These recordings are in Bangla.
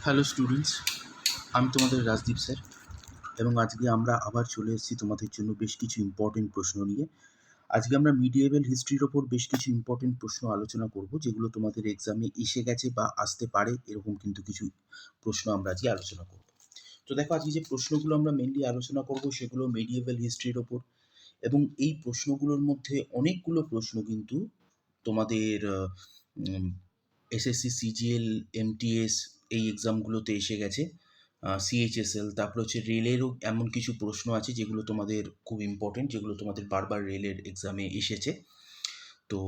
হ্যালো স্টুডেন্টস, আমি তোমাদের রাজদীপ স্যার এবং আজকে আমরা আবার চলে এসেছি তোমাদের জন্য বেশ কিছু ইম্পর্টেন্ট প্রশ্ন নিয়ে। আজকে আমরা মিডিয়েভাল হিস্ট্রির ওপর বেশ কিছু ইম্পর্টেন্ট প্রশ্ন আলোচনা করব, যেগুলো তোমাদের এক্সামে এসে গেছে বা আসতে পারে, এরকম কিন্তু কিছু প্রশ্ন আমরা আজকে আলোচনা করব। তো দেখো, আজকে যে প্রশ্নগুলো আমরা মেনলি আলোচনা করব সেগুলো মিডিয়েভাল হিস্ট্রির ওপর, এবং এই প্রশ্নগুলোর মধ্যে অনেকগুলো প্রশ্ন কিন্তু তোমাদের এসএসসি, সিজিএল, এমটিএস এই এক্সামগুলোতে এসে গেছে। সিএইচএসএল, তারপর হচ্ছে রেলেরও এমন কিছু প্রশ্ন আছে যেগুলো তোমাদের খুব ইম্পর্টেন্ট, যেগুলো তোমাদের বারবার রেলের এক্সামে এসেছে। তো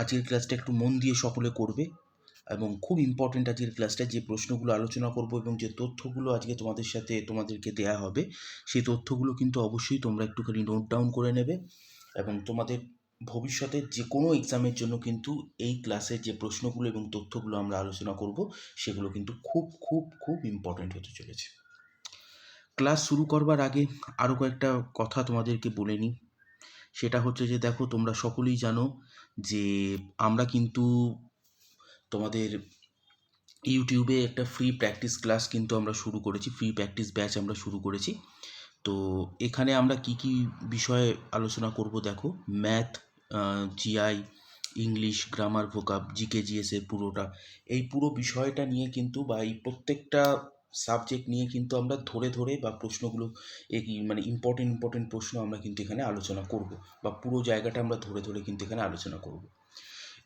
আজকের ক্লাসটা একটু মন দিয়ে সকলে করবে, এবং খুব ইম্পর্টেন্ট আজকের ক্লাসটা। যে প্রশ্নগুলো আলোচনা করব এবং যে তথ্যগুলো আজকে তোমাদেরকে দেয়া হবে, সেই তথ্যগুলো কিন্তু অবশ্যই তোমরা একটুখানি নোট ডাউন করে নেবে, এবং তোমাদের ভবিষ্যতে যে কোনো এক্সামের জন্য কিন্তু এই ক্লাসের যে প্রশ্নগুলো এবং তথ্যগুলো আমরা আলোচনা করব সেগুলো কিন্তু খুব খুব খুব ইম্পর্টেন্ট হতে চলেছে। ক্লাস শুরু করবার আগে আরও কয়েকটা কথা তোমাদেরকে বলে নিই। সেটা হচ্ছে যে দেখো, তোমরা সকলেই জানো যে আমরা কিন্তু তোমাদের ইউটিউবে একটা ফ্রি প্র্যাকটিস ক্লাস কিন্তু আমরা শুরু করেছি, ফ্রি প্র্যাকটিস ব্যাচ আমরা শুরু করেছি। তো এখানে আমরা কি কি বিষয়ে আলোচনা করব দেখো, math, GI, English, grammar, vocab, GK, জিএসের পুরোটা, এই পুরো বিষয়টা নিয়ে কিন্তু, বা এই প্রত্যেকটা সাবজেক্ট নিয়ে কিন্তু আমরা ধরে ধরে বা প্রশ্নগুলো মানে ইম্পর্টেন্ট প্রশ্ন আমরা কিন্তু এখানে আলোচনা করব, বা পুরো জায়গাটা আমরা ধরে ধরে কিন্তু এখানে আলোচনা করব।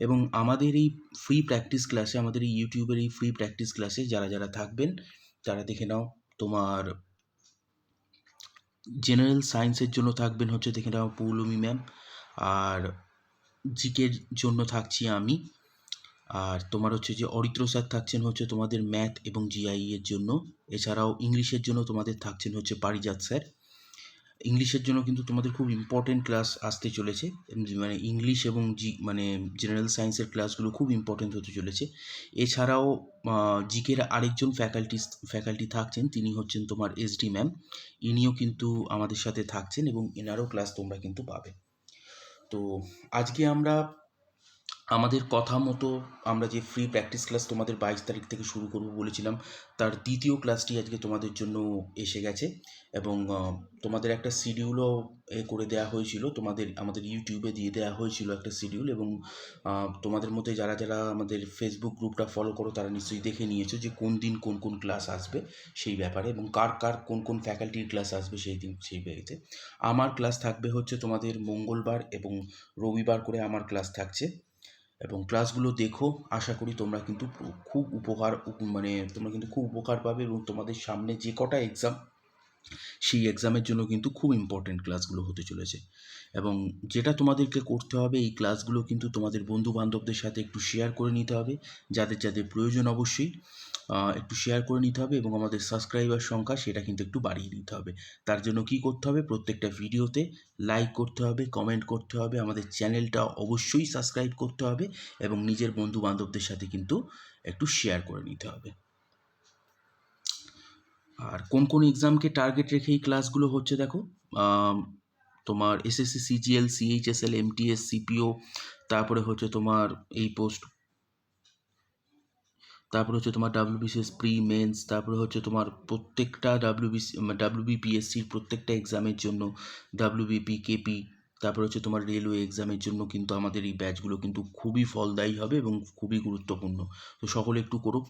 এবং আমাদের এই ফ্রি প্র্যাকটিস ক্লাসে, আমাদের এই ইউটিউবের এই ফ্রি প্র্যাকটিস ক্লাসে যারা যারা থাকবেন তারা দেখে নাও, তোমার জেনারেল সায়েন্সের জন্য থাকবেন হচ্ছে, দেখে নাও, পৌলমী ম্যাম। আর জিকের জন্য থাকছি আমি। আর তোমার হচ্ছে যে অরিত্র স্যার থাকছেন হচ্ছে তোমাদের ম্যাথ এবং জিআই এর জন্য। এছাড়াও ইংলিশের জন্য তোমাদের থাকছেন হচ্ছে পারিজাত স্যার। ইংলিশের জন্য কিন্তু তোমাদের খুব ইম্পর্টেন্ট ক্লাস আসতে চলেছে, মানে ইংলিশ এবং মানে জেনারেল সায়েন্সের ক্লাসগুলো খুব ইম্পর্টেন্ট হতে চলেছে। এছাড়াও জিকের আরেকজন ফ্যাকাল্টি থাকছেন, তিনি হচ্ছেন তোমার এসডি ম্যাম। ইনিও কিন্তু আমাদের সাথে থাকছেন এবং এনারও ক্লাস তোমরা কিন্তু পাবে। তো আজকে আমরা আমাদের কথা মতো আমরা যে ফ্রি প্র্যাকটিস ক্লাস তোমাদের 22 তারিখ থেকে শুরু করব বলেছিলাম, তার দ্বিতীয় ক্লাসটি আজকে তোমাদের জন্য এসে গেছে। এবং তোমাদের একটা শিডিউলও করে দেওয়া হয়েছিল, আমাদের ইউটিউবে দিয়ে দেওয়া হয়েছিল একটা শিডিউল। এবং তোমাদের মধ্যে যারা যারা আমাদের ফেসবুক গ্রুপটা ফলো করো তারা নিশ্চয়ই দেখে নিয়েছো যে কোন দিন কোন কোন ক্লাস আসবে সেই ব্যাপারে, এবং কার কার কোন কোন ফ্যাকাল্টির ক্লাস আসবে সেই ব্যাপারে। আমার ক্লাস থাকবে হচ্ছে তোমাদের মঙ্গলবার এবং রবিবার করে আমার ক্লাস থাকছে। এবং ক্লাসগুলো দেখো, আশা করি তোমরা কিন্তু খুব তোমরা কিন্তু খুব উপকার পাবে, এবং তোমাদের সামনে যে কটা এক্সাম, সেই এক্সামের জন্য কিন্তু খুব ইম্পর্টেন্ট ক্লাসগুলো হতে চলেছে। এবং যেটা তোমাদেরকে করতে হবে, এই ক্লাসগুলো কিন্তু তোমাদের বন্ধু বান্ধবদের সাথে একটু শেয়ার করে নিতে হবে, যাদের যাদের প্রয়োজন অবশ্যই একটু শেয়ার করে নিতে হবে। এবং আমাদের সাবস্ক্রাইবার সংখ্যা সেটা কিন্তু একটু বাড়িয়ে নিতে হবে। তার জন্য কি করতে হবে, প্রত্যেকটা ভিডিওতে লাইক করতে হবে, কমেন্ট করতে হবে, আমাদের চ্যানেলটা অবশ্যই সাবস্ক্রাইব করতে হবে, এবং নিজের বন্ধু বান্ধবদের সাথে কিন্তু একটু শেয়ার করে নিতে হবে। আর কোন কোন এক্সামকে টার্গেট রেখে এই ক্লাসগুলো হচ্ছে দেখো, তোমার SSC, CGL, CHSL, MTS, CPO, তারপরে হচ্ছে তোমার এই পোস্ট, তারপরে হচ্ছে তোমার ডাব্লিউবিসিএস প্রি মেন্স, তারপরে হচ্ছে তোমার প্রত্যেকটা ডাব্লিউবিপিএসসির প্রত্যেকটা এক্সামের জন্য, ডাব্লিউবিপি, কেপি, তারপরে হচ্ছে তোমার রেলওয়ে এক্সামের জন্য কিন্তু আমাদের এই ব্যাচগুলো কিন্তু খুবই ফলদায়ী হবে এবং খুবই গুরুত্বপূর্ণ। তো সকলে একটু করুক।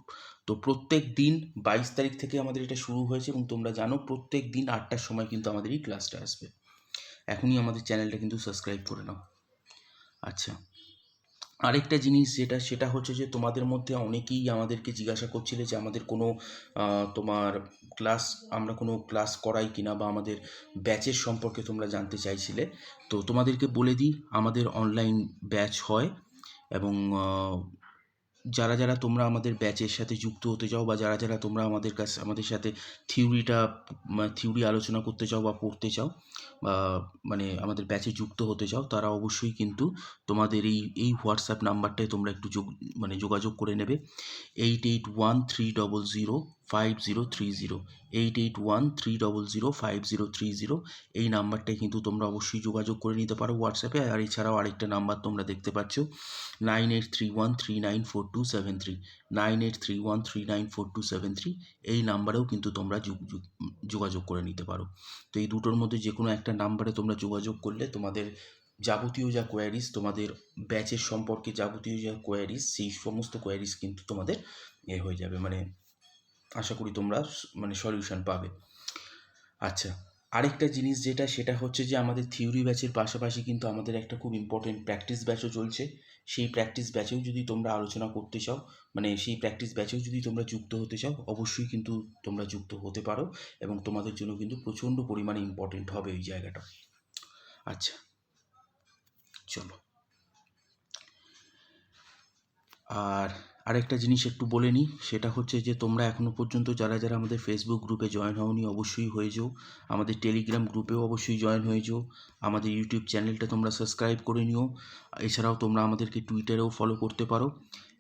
তো প্রত্যেক দিন 22 তারিখ থেকে আমাদের এটা শুরু হয়েছে, এবং তোমরা জানো প্রত্যেক দিন 8টার সময় কিন্তু আমাদের এই ক্লাসটা আসবে। এখনই আমাদের চ্যানেলটা কিন্তু সাবস্ক্রাইব করে নাও। আচ্ছা, আরেকটা জিনিস সেটা হচ্ছে যে তোমাদের মধ্যে অনেকেই আমাদেরকে জিজ্ঞাসা করছিলে যে আমাদের কোনো তোমার আমরা কোনো ক্লাস করাই কিনা, বা আমাদের ব্যাচের সম্পর্কে তোমরা জানতে চাইছিলে। তো তোমাদেরকে বলে দিই, আমাদের অনলাইন ব্যাচ হয়। এবং যারা যারা তোমরা আমাদের ব্যাচের সাথে যুক্ত হতে চাও, বা যারা যারা তোমরা আমাদের সাথে থিওরি আলোচনা করতে চাও বা পড়তে চাও, বা মানে আমাদের ব্যাচে যুক্ত হতে চাও, তারা অবশ্যই কিন্তু তোমাদের এই হোয়াটসঅ্যাপ নাম্বারটায় তোমরা একটু যোগাযোগ করে নেবে, 881300 5030, 8813005030, এই নাম্বারটায় কিন্তু তোমরা অবশ্যই যোগাযোগ করে নিতে পারো হোয়াটসঅ্যাপে। আর এছাড়াও আরেকটা নাম্বার তোমরা দেখতে পাচ্ছ 9831394273, 9831394273, এই নাম্বারেও কিন্তু তোমরা যোগাযোগ করে নিতে পারো। তো এই দুটোর মধ্যে যে কোনো একটা নাম্বারে তোমরা যোগাযোগ করলে তোমাদের যাবতীয় যা কোয়ারিজ, তোমাদের ব্যাচের সম্পর্কে যাবতীয় যা কোয়ারিজ, সেই সমস্ত কোয়ারিজ কিন্তু তোমাদের হয়ে যাবে, মানে আশা করি তোমরা মানে সলিউশন পাবে। আচ্ছা, আরেকটা জিনিস যেটা, সেটা হচ্ছে যে আমাদের থিওরি ব্যাচের পাশাপাশি কিন্তু আমাদের একটা খুব ইম্পর্টেন্ট প্র্যাকটিস ব্যাচও চলছে। সেই প্র্যাকটিস ব্যাচেও যদি তোমরা আলোচনা করতে চাও, মানে সেই প্র্যাকটিস ব্যাচেও যদি তোমরা যুক্ত হতে চাও, অবশ্যই কিন্তু তোমরা যুক্ত হতে পারো এবং তোমাদের জন্য কিন্তু প্রচণ্ড পরিমাণে ইম্পর্টেন্ট হবে ওই জায়গাটা। আচ্ছা চলো, আর আরেকটা জিনিস একটু বলে নিই, সেটা হচ্ছে যে তোমরা এখনও পর্যন্ত যারা যারা আমাদের ফেসবুক গ্রুপে জয়েন হওনি অবশ্যই হয়ে যাও, আমাদের টেলিগ্রাম গ্রুপেও অবশ্যই জয়েন হয়ে যাও, আমাদের ইউটিউব চ্যানেলটা তোমরা সাবস্ক্রাইব করে নিও। এছাড়াও তোমরা আমাদেরকে টুইটারেও ফলো করতে পারো।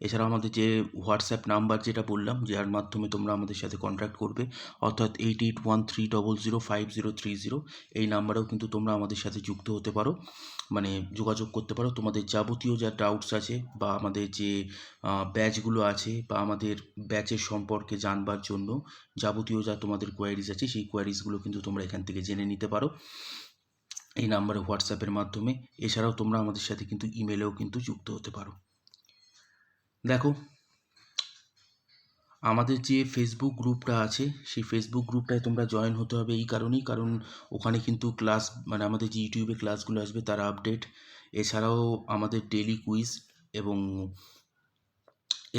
এছাড়াও আমাদের যে হোয়াটসঅ্যাপ নাম্বার যেটা বললাম, যার মাধ্যমে তোমরা আমাদের সাথে কন্ট্যাক্ট করবে, অর্থাৎ 8813005030, এই নাম্বারেও কিন্তু তোমরা আমাদের সাথে যুক্ত হতে পারো, মানে যোগাযোগ করতে পারো। তোমাদের যাবতীয় যা ডাউটস আছে বা আমাদের যে ব্যাচগুলো আছে বা আমাদের ব্যাচের সম্পর্কে জানবার জন্য যাবতীয় যা তোমাদের কোয়ারিজ আছে, সেই কোয়ারিজগুলো কিন্তু তোমরা এখান থেকে জেনে নিতে পারো এই নাম্বারে হোয়াটসঅ্যাপের মাধ্যমে। এছাড়াও তোমরা আমাদের সাথে কিন্তু ইমেলেও কিন্তু যুক্ত হতে পারো। দেখো, আমাদের যে ফেসবুক গ্রুপটা আছে, সেই ফেসবুক গ্রুপটায় তোমরা জয়েন হতে হবে এই কারণেই, কারণ ওখানে কিন্তু ক্লাস, মানে আমাদের যে ইউটিউবে ক্লাসগুলো আসবে তার আপডেট, এছাড়াও আমাদের ডেলি কুইজ এবং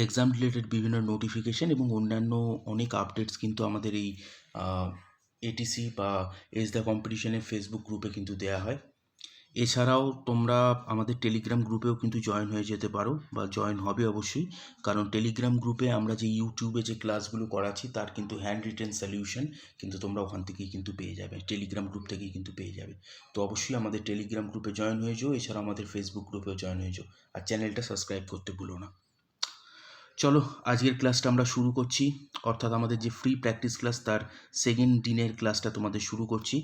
এক্সাম রিলেটেড বিভিন্ন নোটিফিকেশন এবং অন্যান্য অনেক আপডেটস কিন্তু আমাদের এই এটিসি বা এজ দ্য কম্পিটিশনের ফেসবুক গ্রুপে কিন্তু দেওয়া হয়। এছাড়াও তোমরা আমাদের টেলিগ্রাম গ্রুপেও কিন্তু জয়েন হয়ে যেতে পারো বা জয়েন হবে অবশ্যই, কারণ টেলিগ্রাম গ্রুপে আমরা যে ইউটিউবে যে ক্লাসগুলো করাচ্ছি তার কিন্তু হ্যান্ড রিটেন সলিউশন কিন্তু তোমরা ওখান থেকেই কিন্তু পেয়ে যাবে, টেলিগ্রাম গ্রুপ থেকেই কিন্তু পেয়ে যাবে। তো অবশ্যই আমাদের টেলিগ্রাম গ্রুপে জয়েন হয়ে যাও, এছাড়াও আমাদের ফেসবুক গ্রুপেও জয়েন হয়ে যাও, আর চ্যানেলটা সাবস্ক্রাইব করতে ভুলো না। চলো, আজকের ক্লাসটা আমরা শুরু করছি, অর্থাৎ আমাদের যে ফ্রি প্র্যাকটিস ক্লাস তার সেকেন্ড দিনের ক্লাসটা তোমাদের শুরু করছি।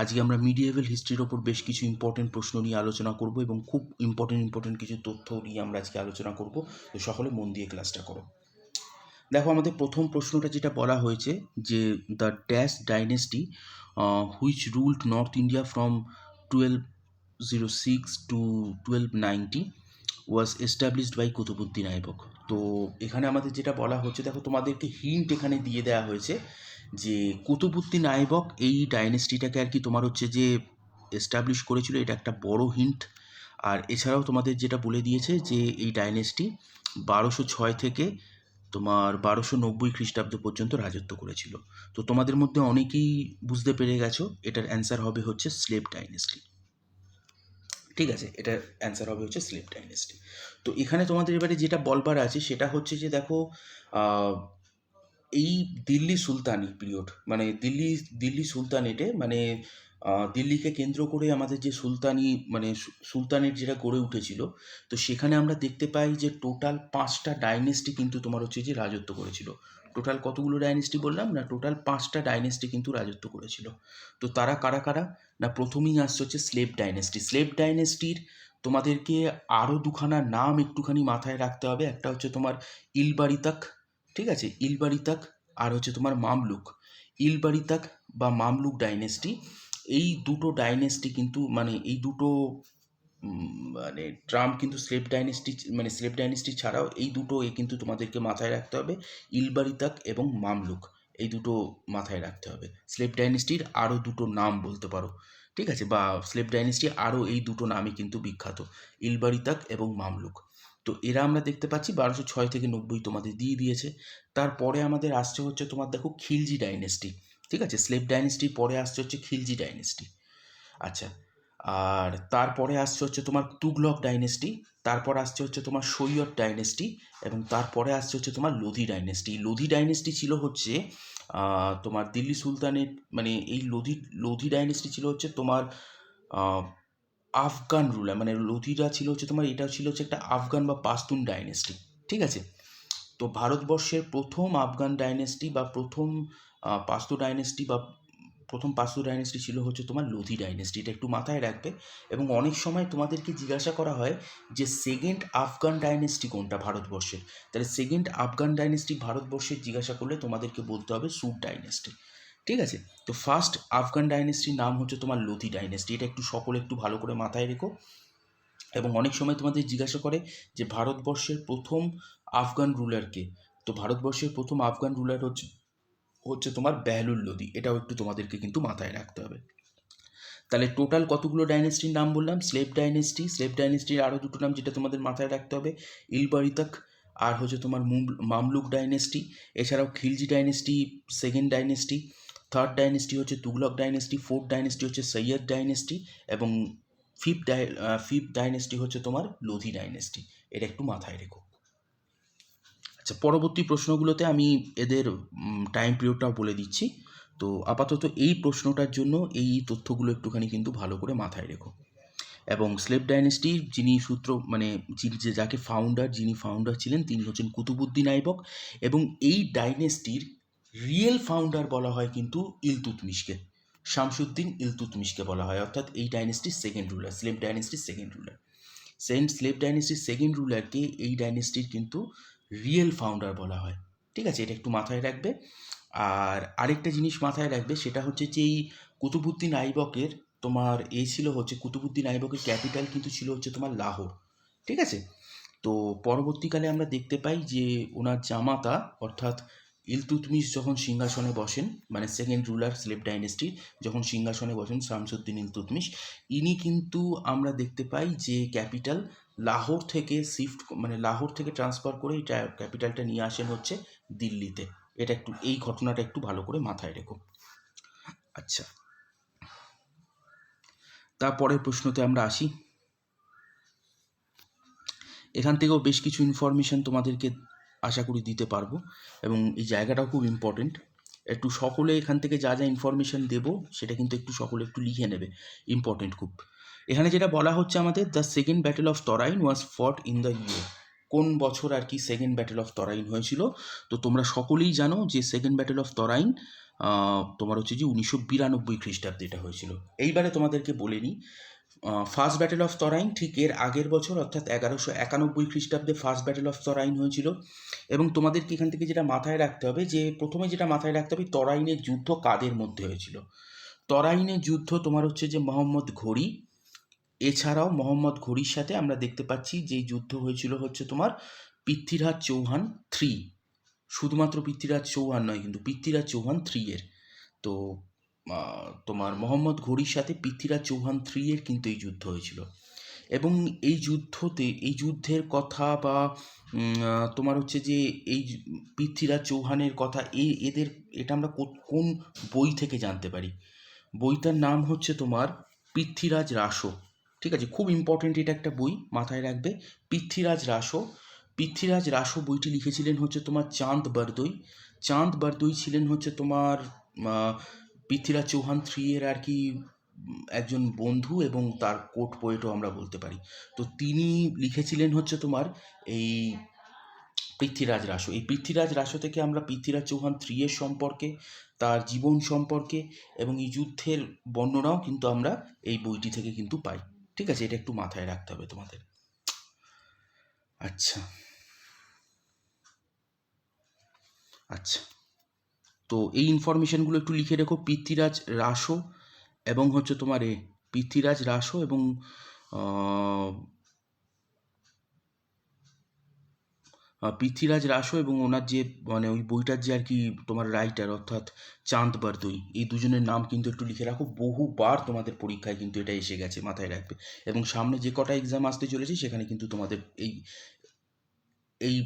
আজকে আমরা মিডিয়েভেল হিস্ট্রির ওপর বেশ কিছু ইম্পর্টেন্ট প্রশ্ন নিয়ে আলোচনা করব এবং খুব ইম্পর্টেন্ট কিছু তথ্য নিয়ে আমরা আজকে আলোচনা করব। তো সকলে মন দিয়ে ক্লাসটা করো। দেখো, আমাদের প্রথম প্রশ্নটা যেটা বলা হয়েছে যে the dash dynasty which ruled north India from 1206 to 1290 was established by Qutbuddin Aibak. তো এখানে আমাদের যেটা বলা হচ্ছে, দেখো তোমাদেরকে হিন্ট এখানে দিয়ে দেওয়া হয়েছে যে কুতুবুদ্দিন আইবক এই ডাইনেস্টিটাকে আর কি তোমার হচ্ছে যে এস্টাবলিশ করেছিল, এটা একটা বড় হিন্ট। আর এছাড়াও তোমাদের যেটা বলে দিয়েছে যে এই ডাইনেস্টি 1206 থেকে তোমার 1290 খ্রিস্টাব্দ পর্যন্ত রাজত্ব করেছিল। তো তোমাদের মধ্যে অনেকেই বুঝতে পেরে গেছো এটার অ্যান্সার হবে হচ্ছে স্লেভ ডাইনেস্টি। ঠিক আছে, এটার অ্যান্সার হবে হচ্ছে স্লেভ ডাইনেস্টি। তো এখানে তোমাদের এবারে যেটা বলবার আছে সেটা হচ্ছে যে দেখো, এই দিল্লি সুলতানি পিরিয়ড, মানে দিল্লি সুলতানেটে, মানে দিল্লিকে কেন্দ্র করে আমাদের যে সুলতানি, মানে সুলতানেট যেটা গড়ে উঠেছিল, তো সেখানে আমরা দেখতে পাই যে টোটাল 5টা ডাইনেস্টি কিন্তু তোমার হচ্ছে যে রাজত্ব করেছিল। টোটাল কতগুলো ডাইনেস্টি বললাম না, টোটাল 5টা ডাইনেস্টি কিন্তু রাজত্ব করেছিল। তো তারা কারা কারা না, প্রথমেই আসছে হচ্ছে স্লেভ ডাইনেস্টি। স্লেভ ডাইনেস্টির তোমাদেরকে আরও দুখানা নাম একটুখানি মাথায় রাখতে হবে। একটা হচ্ছে তোমার ইলবারিতাক, ঠিক আছে, ইলবারিতাক, আর হচ্ছে তোমার মামলুক। ইলবারিতাক বা মামলুক ডাইনেস্টি, এই দুটো ডাইনেস্টি কিন্তু, মানে এই দুটো মানে ট্রাম্প কিন্তু স্লেভ ডাইনেস্টি ছাড়াও এই দুটো কিন্তু তোমাদেরকে মাথায় রাখতে হবে, ইলবারিতাক এবং মামলুক, এই দুটো মাথায় রাখতে হবে। স্লেভ ডাইনেস্টির আরও দুটো নাম বলতে পারো, ঠিক আছে, বা স্লেভ ডাইনেস্টি আরও এই দুটো নামই কিন্তু বিখ্যাত, ইলবারিতাক এবং মামলুক। তো এরা আমরা দেখতে পাচ্ছি 1206 থেকে 90 তোমাদের দিয়ে দিয়েছে। তারপরে আমাদের আসছে হচ্ছে তোমার দেখো খিলজি ডাইনেস্টি, ঠিক আছে, স্লেভ ডাইনেস্টির পরে আসছে হচ্ছে খিলজি ডাইনেস্টি। আচ্ছা, আর তারপরে আসছে হচ্ছে তোমার তুগলক ডাইনেস্টি, তারপর আসছে হচ্ছে তোমার সৈয়দ ডাইনেস্টি, এবং তারপরে আসছে হচ্ছে তোমার লোধি ডাইনেস্টি। লোধি ডাইনেস্টি ছিল হচ্ছে তোমার দিল্লি সুলতানের, মানে এই লোধি ডাইনেস্টি ছিল হচ্ছে তোমার আফগান রুলার, মানে লোধিরা ছিল হচ্ছে তোমার, এটা ছিল হচ্ছে একটা আফগান বা পাস্তুন ডাইনেস্টি, ঠিক আছে। তো ভারতবর্ষের প্রথম আফগান ডাইনেস্টি বা প্রথম পাস্তু ডাইনেস্টি বা প্রথম পাস্তু ডাইনেস্টি ছিল হচ্ছে তোমার লোধি ডাইনেস্টি, এটা একটু মাথায় রাখবে। এবং অনেক সময় তোমাদেরকে জিজ্ঞাসা করা হয় যে সেকেন্ড আফগান ডাইনেস্টি কোনটা ভারতবর্ষের, তাহলে সেকেন্ড আফগান ডাইনেস্টি ভারতবর্ষের জিজ্ঞাসা করলে তোমাদেরকে বলতে হবে সুট ডাইনেস্টি। ঠিক আছে, তো ফার্স্ট আফগান ডাইনেস্টির নাম হচ্ছে তোমার লোধি ডাইনেস্টি, এটা একটু সকলে একটু ভালো করে মাথায় রেখো। এবং অনেক সময় তোমাদের জিজ্ঞাসা করে যে ভারতবর্ষের প্রথম আফগান রুলারকে, তো ভারতবর্ষের প্রথম আফগান রুলার হচ্ছে হচ্ছে তোমার বেহলুল লোদি, এটাও একটু তোমাদেরকে কিন্তু মাথায় রাখতে হবে। তাহলে টোটাল কতগুলো ডাইনেস্টির নাম বললাম? স্লেভ ডাইনেস্টির আরও দুটো নাম যেটা তোমাদের মাথায় রাখতে হবে, ইলবারিতক আর হচ্ছে তোমার মামলুক ডাইনেস্টি। এছাড়াও Khilji dynasty second dynasty, third dynasty হচ্ছে তুগলক ডাইনেস্টি, ফোর্থ ডাইনেস্টি হচ্ছে সৈয়দ ডাইনেস্টি, এবং ফিফথ ডাইনেস্টি হচ্ছে তোমার লোধি ডাইনেস্টি, এটা একটু মাথায় রেখো। আচ্ছা, পরবর্তী প্রশ্নগুলোতে আমি এদের টাইম পিরিয়ডটাও বলে দিচ্ছি। তো আপাতত এই প্রশ্নটার জন্য এই তথ্যগুলো একটুখানি কিন্তু ভালো করে মাথায় রেখো। এবং স্লেভ ডাইনেস্টির যিনি সূত্র মানে যাকে যিনি ফাউন্ডার ছিলেন তিনি হচ্ছেন কুতুবুদ্দিন আইবক, এবং এই ডাইনেস্টির রিয়েল ফাউন্ডার বলা হয় কিন্তু ইলতুৎমিশকে, শামসুদ্দিন ইলতুৎমিশকে বলা হয়, অর্থাৎ এই ডাইনেস্টির সেকেন্ড রুলার, স্লেভ ডাইনেস্টির সেকেন্ড রুলার। স্লেভ ডাইনেস্টির সেকেন্ড রুলারকে এই ডাইনেস্টির কিন্তু রিয়েল ফাউন্ডার বলা হয়। ঠিক আছে, এটা একটু মাথায় রাখবে। আর আরেকটা জিনিস মাথায় রাখবে, সেটা হচ্ছে যে এই কুতুবুদ্দিন আইবকের তোমার ছিল হচ্ছে কুতুবুদ্দিন আইবকের ক্যাপিটাল কিন্তু ছিল হচ্ছে তোমার লাহোর। ঠিক আছে, তো পরবর্তীকালে আমরা দেখতে পাই যে ওনার জামাতা অর্থাৎ ইলতুৎমিশ যখন সিংহাসনে বসেন, মানে সেকেন্ড রুলার স্লেভ ডাইনেস্টির যখন সিংহাসনে বসেন শামসুদ্দিন ইলতুৎমিশ, ইনি কিন্তু আমরা দেখতে পাই যে ক্যাপিটাল লাহোর থেকে লাহোর থেকে ট্রান্সফার করে এটা ক্যাপিটালটা নিয়ে আসেন হচ্ছে দিল্লিতে। এটা একটু এই ঘটনাটা একটু ভালো করে মাথায় রেখো। আচ্ছা, তারপরের প্রশ্নতে আমরা আসি। এখান থেকেও বেশ কিছু ইনফরমেশান তোমাদেরকে আশা করি দিতে পারবো, এবং এই জায়গাটাও খুব ইম্পর্টেন্ট। একটু সকলে এখান থেকে যা যা ইনফরমেশান দেবো সেটা কিন্তু একটু সকলে একটু লিখে নেবে, ইম্পর্টেন্ট খুব। এখানে যেটা বলা হচ্ছে আমাদের, the second battle of Tarain was fought in the year, কোন বছর আর কি সেকেন্ড ব্যাটেল অফ তরাইন হয়েছিল? তো তোমরা সকলেই জানো যে সেকেন্ড ব্যাটেল অফ তরাইন তোমার হচ্ছে যে 1992 খ্রিস্টাব্দে এটা হয়েছিল। এইবারে তোমাদেরকে বলে নিই, ফার্স্ট ব্যাটেল অফ তরাইন ঠিক এর আগের বছর অর্থাৎ 1191 খ্রিস্টাব্দে ফার্স্ট ব্যাটেল অফ তরাইন হয়েছিল। এবং তোমাদেরকে এখান থেকে যেটা মাথায় রাখতে হবে, যে প্রথমে যেটা মাথায় রাখতে হবে, তরাইনের যুদ্ধ কাদের মধ্যে হয়েছিল। তরাইনের যুদ্ধ তোমার হচ্ছে যে মোহাম্মদ ঘোরি, এছাড়াও মোহাম্মদ ঘোরির সাথে আমরা দেখতে পাচ্ছি যে যুদ্ধ হয়েছিল হচ্ছে তোমার পৃথ্বীরাজ চৌহান 3, শুধুমাত্র পৃথ্বীরাজ চৌহান নয় কিন্তু পৃথ্বীরাজ চৌহান 3 এর। তো তোমার মোহাম্মদ ঘোরির সাথে পৃথ্বীরাজ চৌহান 3 এর কিন্তু এই যুদ্ধ হয়েছিল। এবং এই যুদ্ধের কথা বা তোমার হচ্ছে যে এই পৃথ্বীরাজ চৌহানের কথা এটা আমরা কোন বই থেকে জানতে পারি? বইটার নাম হচ্ছে তোমার পৃথ্বীরাজ রাসো। ঠিক আছে, খুব ইম্পর্টেন্ট, এটা একটা বই, মাথায় রাখবে, পৃথ্বীরাজ রাসো। পৃথ্বীরাজ রাসো বইটি লিখেছিলেন হচ্ছে তোমার চাঁদ বরদই। চাঁদ বরদই ছিলেন হচ্ছে তোমার পৃথ্বীরাজ চৌহান 3 এর আর কি একজন বন্ধু এবং তার কোর্ট পোয়েটও আমরা বলতে পারি। তো তিনি লিখেছিলেন হচ্ছে তোমার এই পৃথ্বীরাজ রাসো। এই পৃথ্বীরাজ রাসো থেকে আমরা পৃথ্বীরাজ চৌহান 3 এর সম্পর্কে, তার জীবন সম্পর্কে এবং এই যুদ্ধের বর্ণনাও কিন্তু আমরা এই বইটি থেকে কিন্তু পাই। ঠিক আছে, এটা একটু মাথায় রাখতে হবে তোমাদের। আচ্ছা আচ্ছা, তো এই ইনফরমেশনগুলো একটু লিখে রেখো, পৃথ্বীরাজ রাসো এবং হচ্ছে তোমার পৃথ্বীরাজ রাসো এবং পৃথ্বীরাজ রাসো এবং ওনার যে মানে ওই বইটার যে আর কি তোমার রাইটার অর্থাৎ চাঁদ বরদই, এই দুজনের নাম কিন্তু একটু লিখে রাখো, বহুবার তোমাদের পরীক্ষায় কিন্তু এটা এসে গেছে, মাথায় রাখবে। এবং সামনে যে কটা এক্সাম আসতে চলেছে সেখানে কিন্তু তোমাদের এই এই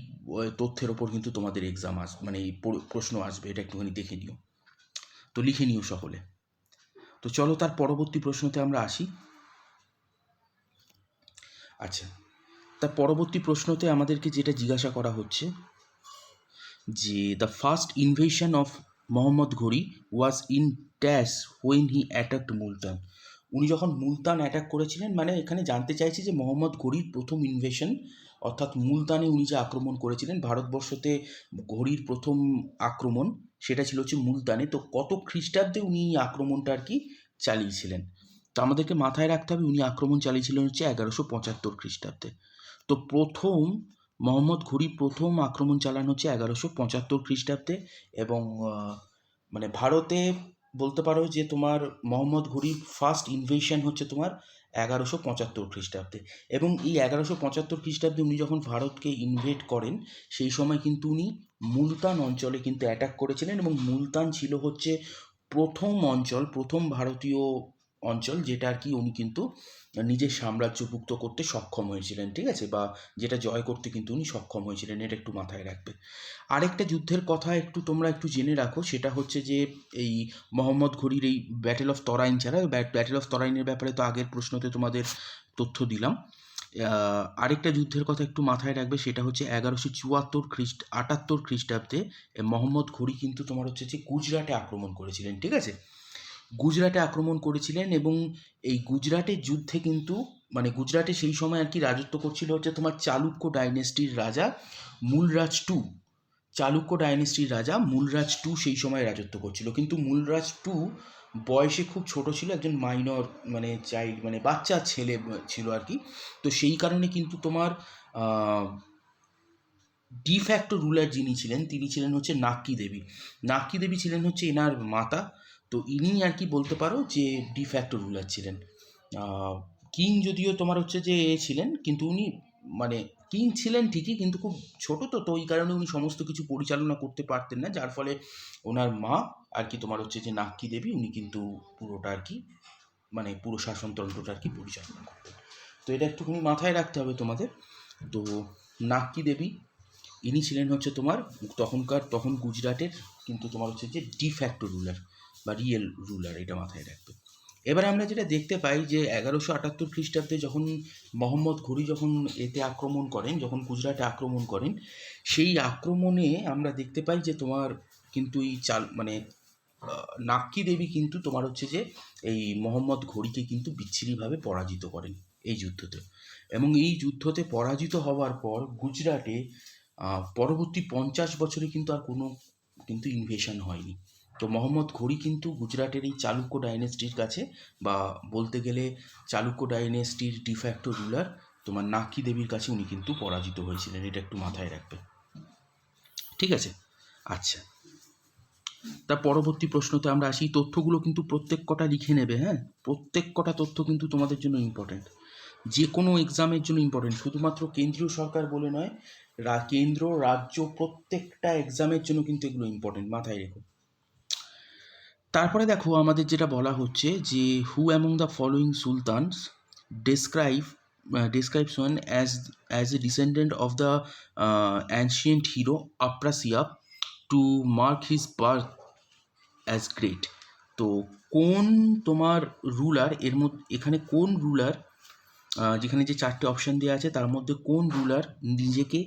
তথ্যের ওপর কিন্তু তোমাদের এক্সাম মানে এই প্রশ্ন আসবে, এটা একটুখানি দেখে নিও। তো লিখে নিও সকলে। তো চলো তার পরবর্তী প্রশ্নতে আমরা আসি। আচ্ছা, তার পরবর্তী প্রশ্নতে আমাদেরকে যেটা জিজ্ঞাসা করা হচ্ছে যে the first invasion of Mohammad Ghori was in dash when he attacked Multan. উনি যখন মুলতান অ্যাটাক করেছিলেন, মানে এখানে জানতে চাইছি যে মোহাম্মদ ঘোরির প্রথম ইনভেশন অর্থাৎ মুলতানে উনি যে আক্রমণ করেছিলেন, ভারতবর্ষতে ঘড়ির প্রথম আক্রমণ সেটা ছিল হচ্ছে মুলতানে। তো কত খ্রিস্টাব্দে উনি এই আক্রমণটা আর কি চালিয়েছিলেন? তো আমাদেরকে মাথায় রাখতে হবে উনি আক্রমণ চালিয়েছিলেন হচ্ছে 1175 খ্রিস্টাব্দে। তো প্রথম মোহাম্মদ ঘুরি প্রথম আক্রমণ চালান হচ্ছে 1175 খ্রিস্টাব্দে, এবং মানে ভারতে বলতে পারো যে তোমার মোহাম্মদ ঘুরির ফার্স্ট ইনভেশন হচ্ছে তোমার 1175 খ্রিস্টাব্দে। এবং এই 1175 খ্রিস্টাব্দে উনি যখন ভারতকে ইনভেড করেন, সেই সময় কিন্তু উনি মুলতান অঞ্চলে কিন্তু অ্যাটাক করেছিলেন, এবং মুলতান ছিল হচ্ছে প্রথম অঞ্চল, প্রথম ভারতীয় অঞ্চল যেটা আর কি উনি কিন্তু নিজের সাম্রাজ্যভুক্ত করতে সক্ষম হয়েছিলেন, ঠিক আছে, বা যেটা জয় করতে কিন্তু উনি সক্ষম হয়েছিলেন, এটা একটু মাথায় রাখবে। আরেকটা যুদ্ধের কথা একটু তোমরা একটু জেনে রাখো, সেটা হচ্ছে যে এই মোহাম্মদ ঘুরির এই ব্যাটেল অফ তরাইন ছাড়া, ব্যাটেল অফ তরাইনের ব্যাপারে তো আগের প্রশ্নতে তোমাদের তথ্য দিলাম। আরেকটা যুদ্ধের কথা একটু মাথায় রাখবে, সেটা হচ্ছে 1174 খ্রিস্টাব্দে মোহাম্মদ ঘুরি কিন্তু তোমার হচ্ছে যে গুজরাটে আক্রমণ করেছিলেন, ঠিক আছে, গুজরাটে আক্রমণ করেছিলেন। এবং এই গুজরাটের যুদ্ধে কিন্তু মানে গুজরাটে সেই সময় আর কি রাজত্ব করছিল হচ্ছে তোমার চালুক্য ডাইনেস্টির রাজা মূলরাজ টু। চালুক্য ডাইনেস্টির রাজা মূলরাজ টু সেই সময় রাজত্ব করছিল, কিন্তু মূলরাজ টু বয়সে খুব ছোট ছিল, একজন মাইনর মানে চাইল্ড মানে বাচ্চা ছেলে ছিল আর কি। তো সেই কারণে কিন্তু তোমার ডিফ্যাক্টো রুলার যিনি ছিলেন তিনি ছিলেন হচ্ছে নাক্কি দেবী। নাক্কি দেবী ছিলেন হচ্ছে এনার মাতা। তো ইনি আর কি বলতে পারো যে ডিফ্যাক্টো রুলার ছিলেন। কিং যদিও তোমার হচ্ছে যে এ ছিলেন, কিন্তু উনি মানে কিং ছিলেন ঠিকই, কিন্তু খুব ছোট, তো তো ওই কারণে উনি সমস্ত কিছু পরিচালনা করতে পারতেন না, যার ফলে ওনার মা আর কি তোমার হচ্ছে যে নাক্কি দেবী উনি কিন্তু পুরোটা আর কি মানে পুরো শাসনতন্ত্রটা আর কি পরিচালনা করতেন। তো এটা একটুখানি মাথায় রাখতে হবে তোমাদের। তো নাক্কি দেবী ইনি ছিলেন হচ্ছে তোমার তখন গুজরাটের কিন্তু তোমার হচ্ছে যে ডিফ্যাক্টো রুলার বা রিয়েল রুলার, এটা মাথায় রাখবে। এবারে আমরা যেটা দেখতে পাই যে 1178 খ্রিস্টাব্দে যখন মোহাম্মদ ঘুরি যখন এতে আক্রমণ করেন, যখন গুজরাটে আক্রমণ করেন, সেই আক্রমণে আমরা দেখতে পাই যে তোমার কিন্তু এই মানে নাক্কি দেবী কিন্তু তোমার হচ্ছে যে এই মোহাম্মদ ঘুরিকে কিন্তু বিচ্ছিরিভাবে পরাজিত করেন এই যুদ্ধতে। এবং এই যুদ্ধতে পরাজিত হওয়ার পর গুজরাটে পরবর্তী 50 বছরে কিন্তু আর কোনো কিন্তু ইনভেশন হয়নি। তো মোহাম্মদ ঘুরি কিন্তু গুজরাটের এই চালুক্য ডাইনেস্টির কাছে, বা বলতে গেলে চালুক্য ডাইনেস্টির ডিফ্যাক্টো রুলার তোমার নাক্কি দেবীর কাছে উনি কিন্তু পরাজিত হয়েছিলেন, এটা একটু মাথায় রাখবে, ঠিক আছে। আচ্ছা, তার পরবর্তী প্রশ্নতে আমরা আসি। তথ্যগুলো কিন্তু প্রত্যেক কটা লিখে নেবে, হ্যাঁ, প্রত্যেক কটা তথ্য কিন্তু তোমাদের জন্য ইম্পর্টেন্ট, যে কোনো এক্সামের জন্য ইম্পর্টেন্ট, শুধুমাত্র কেন্দ্রীয় সরকার বলে নয়, কেন্দ্র রাজ্য প্রত্যেকটা এক্সামের জন্য কিন্তু এগুলো ইম্পর্টেন্ট, মাথায় রেখো। তারপরে দেখো আমাদের যেটা বলা হচ্ছে যে হু among the following sultans describes one as a descendant of the ancient hero Aprasiab to mark his birth as great। তো কোন তোমার রুলার এর মধ্যে, এখানে কোন রুলার, যেখানে যে চারটে অপশান দেওয়া আছে তার মধ্যে কোন রুলার নিজেকে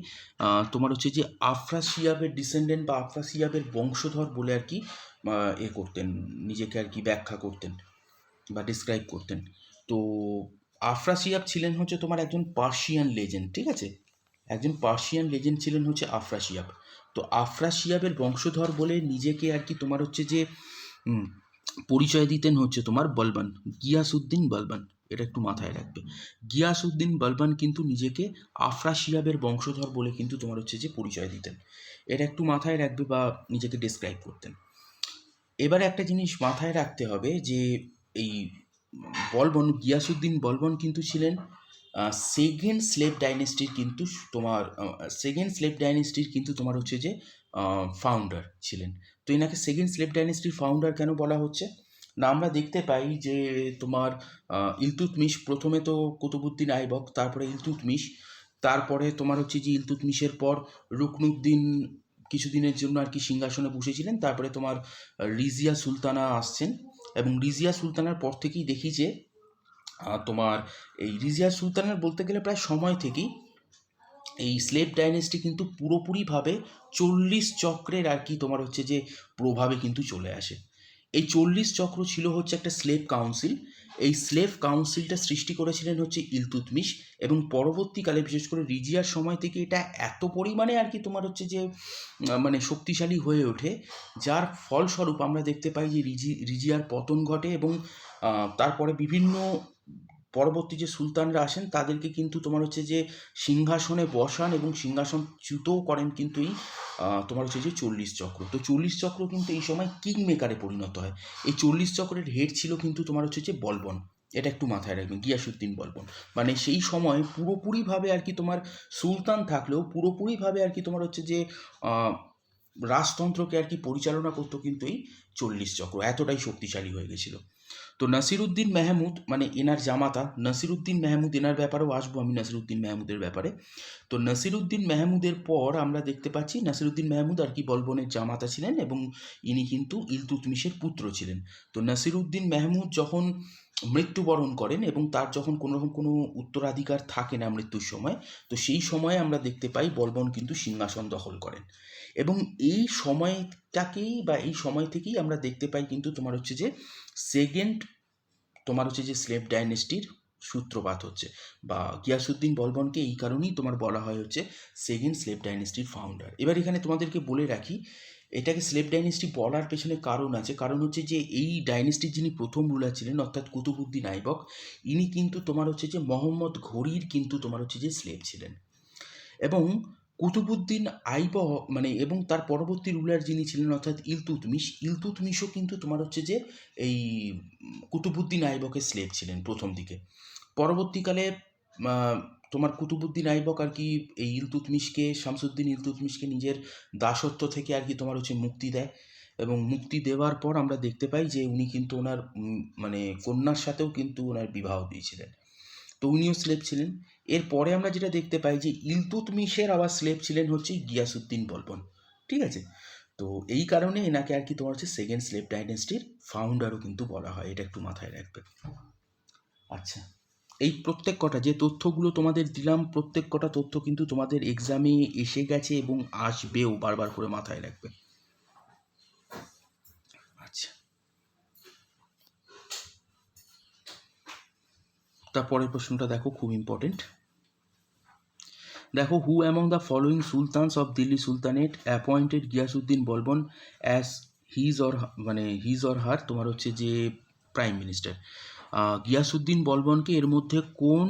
তোমার হচ্ছে যে আফ্রাসিয়াবের ডিসেন্ডেন্ট বা আফ্রাসিয়াবের বংশধর বলে আর কি এ করতেন, নিজেকে আর কি ব্যাখ্যা করতেন বা ডিসক্রাইব করতেন। তো আফ্রাসিয়াব ছিলেন হচ্ছে তোমার একজন পার্সিয়ান লেজেন্ড, ঠিক আছে, একজন পার্সিয়ান লেজেন্ড ছিলেন হচ্ছে আফ্রাসিয়াব। তো আফ্রাসিয়াবের বংশধর বলে নিজেকে আর কি তোমার হচ্ছে যে পরিচয় দিতেন হচ্ছে তোমার বলবান, গিয়াসউদ্দিন বলবান, এটা একটু মাথায় রাখবে। গিয়াসউদ্দিন বলবান কিন্তু নিজেকে আফ্রাসিয়াবের বংশধর বলে কিন্তু তোমার হচ্ছে যে পরিচয় দিতেন, এটা একটু মাথায় রাখবে, বা নিজেকে ডেসক্রাইব করতেন। এবারে একটা জিনিস মাথায় রাখতে হবে যে এই বলবন, গিয়াসউদ্দিন বলবন কিন্তু ছিলেন সেকেন্ড স্লেভ ডাইনেস্টির কিন্তু তোমার হচ্ছে যে ফাউন্ডার ছিলেন। তো এনাকে সেকেন্ড স্লেভ ডাইনেস্টির ফাউন্ডার কেন বলা হচ্ছে না, আমরা দেখতে পাই যে তোমার ইলতুৎমিশ, প্রথমে তো কুতুবুদ্দিন আইবক, তারপরে ইলতুৎমিশ, তারপরে তোমার হচ্ছে যে ইলতুৎমিশের পর রুকনুদ্দিন কিছুদিনের জন্য আর কি সিংহাসনে বসেছিলেন, তারপরে তোমার রিজিয়া সুলতানা আসছেন, এবং রিজিয়া সুলতানার পর থেকেই দেখি যে তোমার এই রিজিয়া সুলতানার বলতে গেলে প্রায় সময় থেকেই এই স্লেভ ডাইনেস্টি কিন্তু পুরোপুরিভাবে 40 চক্রের আর কি তোমার হচ্ছে যে প্রভাবে কিন্তু চলে আসে। এই 40 চক্র ছিল হচ্ছে একটা স্লেভ কাউন্সিল। এই স্লেভ কাউন্সিলটা সৃষ্টি করেছিলেন হচ্ছে ইলতুৎমিশ, এবং পরবর্তীকালে বিশেষ করে রিজিয়ার সময় থেকে এটা এত পরিমাণে আর কি তোমার হচ্ছে যে মানে শক্তিশালী হয়ে ওঠে, যার ফলস্বরূপ আমরা দেখতে পাই যে রিজিয়ার পতন ঘটে, এবং তারপরে বিভিন্ন পরবর্তী যে সুলতানরা আসেন তাদেরকে কিন্তু তোমার হচ্ছে যে সিংহাসনে বসান এবং সিংহাসন চ্যুতও করেন কিন্তু এই তোমার হচ্ছে যে 40 চক্র। তো 40 চক্র কিন্তু এই সময় কিং মেকারে পরিণত হয়। এই 40 চক্রের হেড ছিল কিন্তু তোমার হচ্ছে যে বলবন। এটা একটু মাথায় রাখবেন, গিয়াসুদ্দিন বলবন। মানে সেই সময় পুরোপুরিভাবে আর কি তোমার সুলতান থাকলেও পুরোপুরিভাবে আর কি তোমার হচ্ছে যে রাজতন্ত্রকে আর কি পরিচালনা করতো কিন্তু এই 40 চক্র, এতটাই শক্তিশালী হয়ে গেছিল। তো নাসিরুদ্দিন মেহমুদ মানে এনার জামাতা নাসিরুদ্দিন মেহমুদ, এনার ব্যাপারেও আসবো আমি, নাসিরুদ্দিন মেহমুদের ব্যাপারে। তো নাসিরুদ্দিন মেহমুদের পর আমরা দেখতে পাচ্ছি নাসিরুদ্দিন মেহমুদ আর কি বলবনের জামাতা ছিলেন, এবং ইনি কিন্তু ইলতুৎমিশের পুত্র ছিলেন। তো নাসিরুদ্দিন মেহমুদ যখন মৃত্যুবরণ করেন এবং তার যখন কোনোরকম কোনো উত্তরাধিকার থাকে না মৃত্যুর সময়, তো সেই সময়ে আমরা দেখতে পাই বলবন কিন্তু সিংহাসন দখল করেন। এবং এই সময়টাকেই বা এই সময় থেকেই আমরা দেখতে পাই কিন্তু তোমার হচ্ছে যে সেকেন্ড তোমার হচ্ছে যে স্লেভ ডাইনেস্টির সূত্রপাত হচ্ছে, বা গিয়াসুদ্দিন বলবনকে এই কারণেই তোমার বলা হয় হচ্ছে সেকেন্ড স্লেভ ডাইনেস্টির ফাউন্ডার। এবার এখানে তোমাদেরকে বলে রাখি, এটাকে স্লেভ ডাইনেস্টি বলার পেছনে কারণ আছে, কারণ হচ্ছে যে এই ডাইনেস্টির যিনি প্রথম রুলার ছিলেন অর্থাৎ কুতুবুদ্দিন আইবক, ইনি কিন্তু তোমার হচ্ছে যে মোহাম্মদ ঘুরির কিন্তু তোমার হচ্ছে যে স্লেভ ছিলেন। এবং কুতুবুদ্দিন আইবক মানে এবং তার পরবর্তী রুলার যিনি ছিলেন অর্থাৎ ইলতুৎমিশও কিন্তু তোমার হচ্ছে যে এই কুতুবুদ্দিন আইবকের স্লেভ ছিলেন প্রথম দিকে। পরবর্তীকালে তোমার কুতুবুদ্দিন আইবক আর কি এই শামসুদ্দিন ইলতুৎমিশকে নিজের দাসত্ব থেকে আর কি তোমার হচ্ছে মুক্তি দেয়, এবং মুক্তি দেওয়ার পর আমরা দেখতে পাই যে উনি কিন্তু ওনার মানে কন্যার সাথেও কিন্তু ওনার বিবাহ দিয়েছিলেন। তো উনিও স্লেভ ছিলেন। এরপরে আমরা যেটা দেখতে পাই যে ইলতুৎমিশের আবার স্লেভ ছিলেন হচ্ছে গিয়াসুদ্দিন বলবন। ঠিক আছে? তো এই কারণে এনাকে আর কি তোমার হচ্ছে সেকেন্ড স্লেভ ডাইনেস্টির ফাউন্ডারও কিন্তু বলা হয়, এটা একটু মাথায় রাখবে। আচ্ছা, এই প্রত্যেক কটা যে তথ্যগুলো তোমাদের দিলাম, প্রত্যেক কটা তথ্য কিন্তু তোমাদের এক্সামে এসে গেছে এবং আসবেও, বারবার করে মাথায় রাখবে। আচ্ছা, তারপরের প্রশ্নটা দেখো, খুব ইম্পর্টেন্ট। দেখো, who among the following sultans of Delhi sultanate appointed Ghiyasuddin Balban as his or her তোমার হচ্ছে যে প্রাইম মিনিস্টার। গিয়াসুদ্দিন বলবনকে এর মধ্যে কোন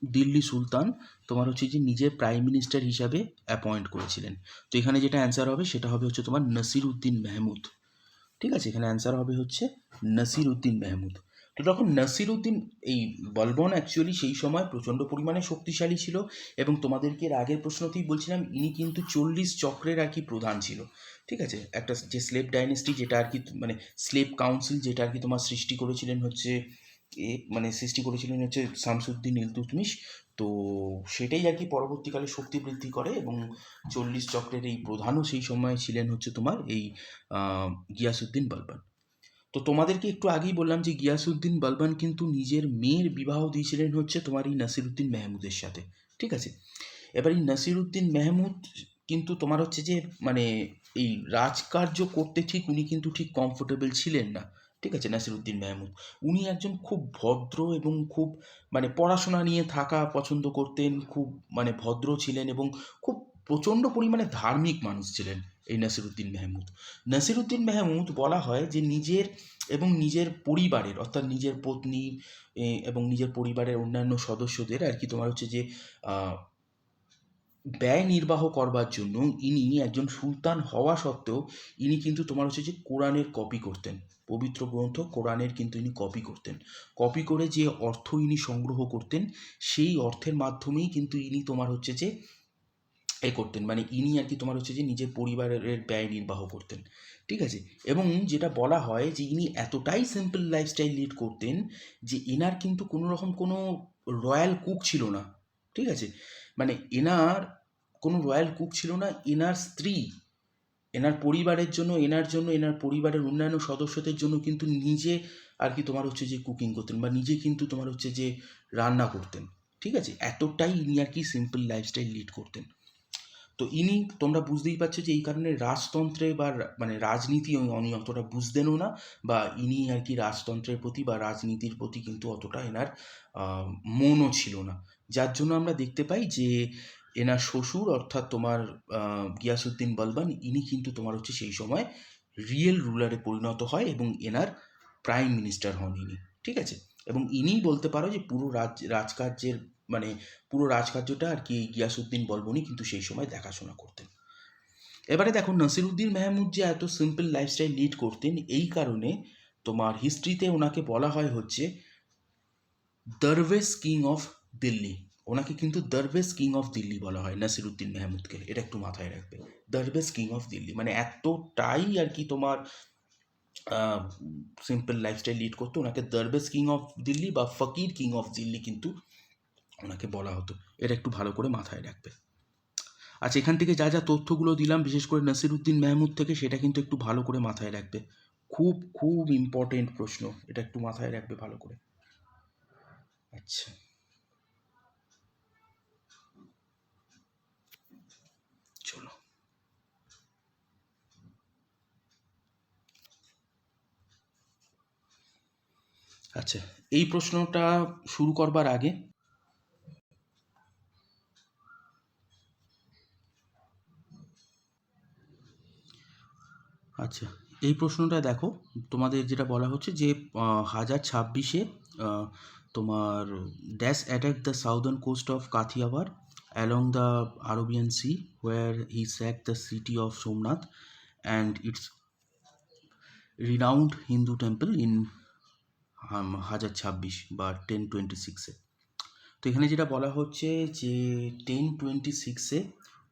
দিল্লি সুলতান তোমার হচ্ছে যে নিজের প্রাইম মিনিস্টার হিসাবে অ্যাপয়েন্ট করেছিলেন? তো এখানে যেটা অ্যান্সার হবে সেটা হবে হচ্ছে তোমার নাসিরুদ্দিন মেহমুদ। ঠিক আছে, এখানে অ্যান্সার হবে হচ্ছে নাসিরুদ্দিন মেহমুদ। তো তখন নাসিরুদ্দিন এই বলবন অ্যাকচুয়ালি সেই সময় প্রচণ্ড পরিমাণে শক্তিশালী ছিল, এবং তোমাদেরকে এর আগের প্রশ্নতেই বলছিলাম ইনি কিন্তু 40 চক্রের আর কি প্রধান ছিল। ঠিক আছে, একটা যে স্লেভ ডাইনেস্টি যেটা আর কি মানে স্লেভ কাউন্সিল যেটা আর কি তোমার সৃষ্টি করেছিলেন হচ্ছে শামসুদ্দিন ইলতুৎমিশ। তো সেটাই আর কি পরবর্তীকালে শক্তি বৃদ্ধি করে, এবং 40 চক্রের এই প্রধানও সেই সময় ছিলেন হচ্ছে তোমার এই গিয়াসুদ্দিন বলবন। তো তোমাদেরকে একটু আগেই বললাম যে গিয়াসুদ্দিন বলবন কিন্তু নিজের মেয়ের বিবাহ দিয়েছিলেন হচ্ছে তোমার এই নাসিরুদ্দিন মেহমুদের সাথে। ঠিক আছে, এবার এই নাসিরুদ্দিন মেহমুদ কিন্তু তোমার হচ্ছে যে মানে এই রাজকার্য করতে ঠিক উনি কিন্তু ঠিক কমফোর্টেবল ছিলেন না। ঠিক আছে, নাসিরুদ্দিন মেহমুদ উনি একজন খুব ভদ্র এবং খুব মানে পড়াশোনা নিয়ে থাকা পছন্দ করতেন, খুব মানে ভদ্র ছিলেন এবং খুব প্রচণ্ড পরিমাণে ধার্মিক মানুষ ছিলেন এই নাসিরুদ্দিন মেহমুদ। নাসিরুদ্দিন মেহমুদ বলা হয় যে নিজের এবং নিজের পরিবারের অর্থাৎ নিজের পত্নী এবং নিজের পরিবারের অন্যান্য সদস্যদের আর কি তোমার হচ্ছে যে ব্যয় নির্বাহ করবার জন্য ইনি একজন সুলতান হওয়া সত্ত্বেও ইনি কিন্তু তোমার হচ্ছে যে কোরআনের কপি করতেন। পবিত্র গ্রন্থ কোরআনের কিন্তু ইনি কপি করতেন। কপি করে যে অর্থ ইনি সংগ্রহ করতেন সেই অর্থের মাধ্যমেই কিন্তু ইনি তোমার হচ্ছে যে করতেন, মানে ইনি আর কি তোমার হচ্ছে যে নিজের পরিবারের ব্যয় নির্বাহ করতেন। ঠিক আছে, এবং যেটা বলা হয় যে ইনি এতটাই সিম্পল লাইফস্টাইল লিড করতেন যে এনার কিন্তু কোনো রকম কোনো রয়্যাল কুক ছিল না। ঠিক আছে, মানে এনার কোনো রয়্যাল কুক ছিল না। এনার স্ত্রী এনার পরিবারের জন্য এনার পরিবারের অন্যান্য সদস্যদের জন্য কিন্তু নিজে আর কি তোমার হচ্ছে যে কুকিং করতেন, বা নিজে কিন্তু তোমার হচ্ছে যে রান্না করতেন। ঠিক আছে, এতটাই ইনি আর কি সিম্পল লাইফস্টাইল লিড করতেন। তো ইনি তোমরা বুঝতেই পারছো যে এই কারণে রাজতন্ত্রে বা মানে রাজনীতি উনি অতটা বুঝতেনও না, বা ইনি আর কি রাজতন্ত্রের প্রতি বা রাজনীতির প্রতি কিন্তু অতটা এনার মনও ছিল না। যার জন্য আমরা দেখতে পাই যে এনার শ্বশুর অর্থাৎ তোমার গিয়াসুদ্দিন বলবান, ইনি কিন্তু তোমার হচ্ছে সেই সময় রিয়েল রুলারে পরিণত হয় এবং এনার প্রাইম মিনিস্টার হন ইনি, ঠিক আছে। এবং ইনিই বলতে পারো যে পুরো রাজকার্যের মানে পুরো রাজকার্যটা আর কি গিয়াসুদ্দিন বলবনই কিন্তু সেই সময় দেখাশোনা করতেন। এবারে দেখো নাসিরুদ্দিন মাহমুদ যে এত সিম্পল লাইফস্টাইল লিড করতেন, এই কারণে তোমার হিস্ট্রিতে ওনাকে বলা হয় হচ্ছে দরবেশ কিং অফ দিল্লি। ওনাকে কিন্তু দরবেশ কিং অফ দিল্লি বলা হয় নাসিরুদ্দিন মাহমুদকে, এটা একটু মাথায় রাখবে। দরবেশ কিং অফ দিল্লি মানে এতটাই আর কি তোমার সিম্পল লাইফস্টাইল লিড করতো, ওনাকে দরবেশ কিং অফ দিল্লি বা ফকির কিং অফ দিল্লি কিন্তু ওনাকে বলা হতো। এটা একটু ভালো করে মাথায় রাখবে। আচ্ছা, এখান থেকে যা যা তথ্যগুলো দিলাম বিশেষ করে নাসিরুদ্দিন মাহমুদ থেকে, সেটা কিন্তু একটু ভালো করে মাথায় রাখবে। খুব খুব ইম্পর্টেন্ট প্রশ্ন, এটা একটু মাথায় রাখবে ভালো করে। আচ্ছা, চলো। আচ্ছা, এই প্রশ্নটা শুরু করবার আগে আচ্ছা, এই প্রশ্নটা দেখো, তোমাদের যেটা বলা হচ্ছে যে 1026-এ তোমার dash attack the southern coast of Kathiawar along the Arabian sea where he sack the city of Somnath and its renowned Hindu temple in 1026 বা 1026-এ। তো এখানে যেটা বলা হচ্ছে যে 1026-এ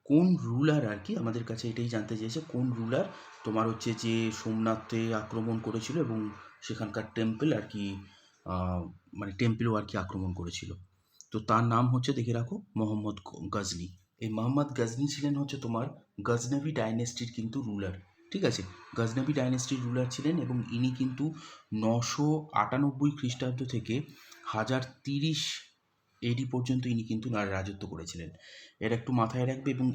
কোন রুলার আর কি আমাদের কাছে এটাই জানতে চেয়েছে, কোন রুলার তোমার হচ্ছে যে সোমনাথে আক্রমণ করেছিল এবং সেখানকার টেম্পল আর কি মানে টেম্পেলও আর কি আক্রমণ করেছিল। তো তার নাম হচ্ছে, দেখে রাখো, মোহাম্মদ গজনি। এই মোহাম্মদ গজনি ছিলেন হচ্ছে তোমার গজনভি ডাইনেস্টির কিন্তু রুলার, ঠিক আছে। গজনভি ডাইনেস্টির রুলার ছিলেন এবং ইনি কিন্তু 998 খ্রিস্টাব্দ থেকে 1030 এডি পর্যন্ত ইনি কিন্তু রাজত্ব করেছিলেন। এটা একটু মাথায় রাখবে। এবং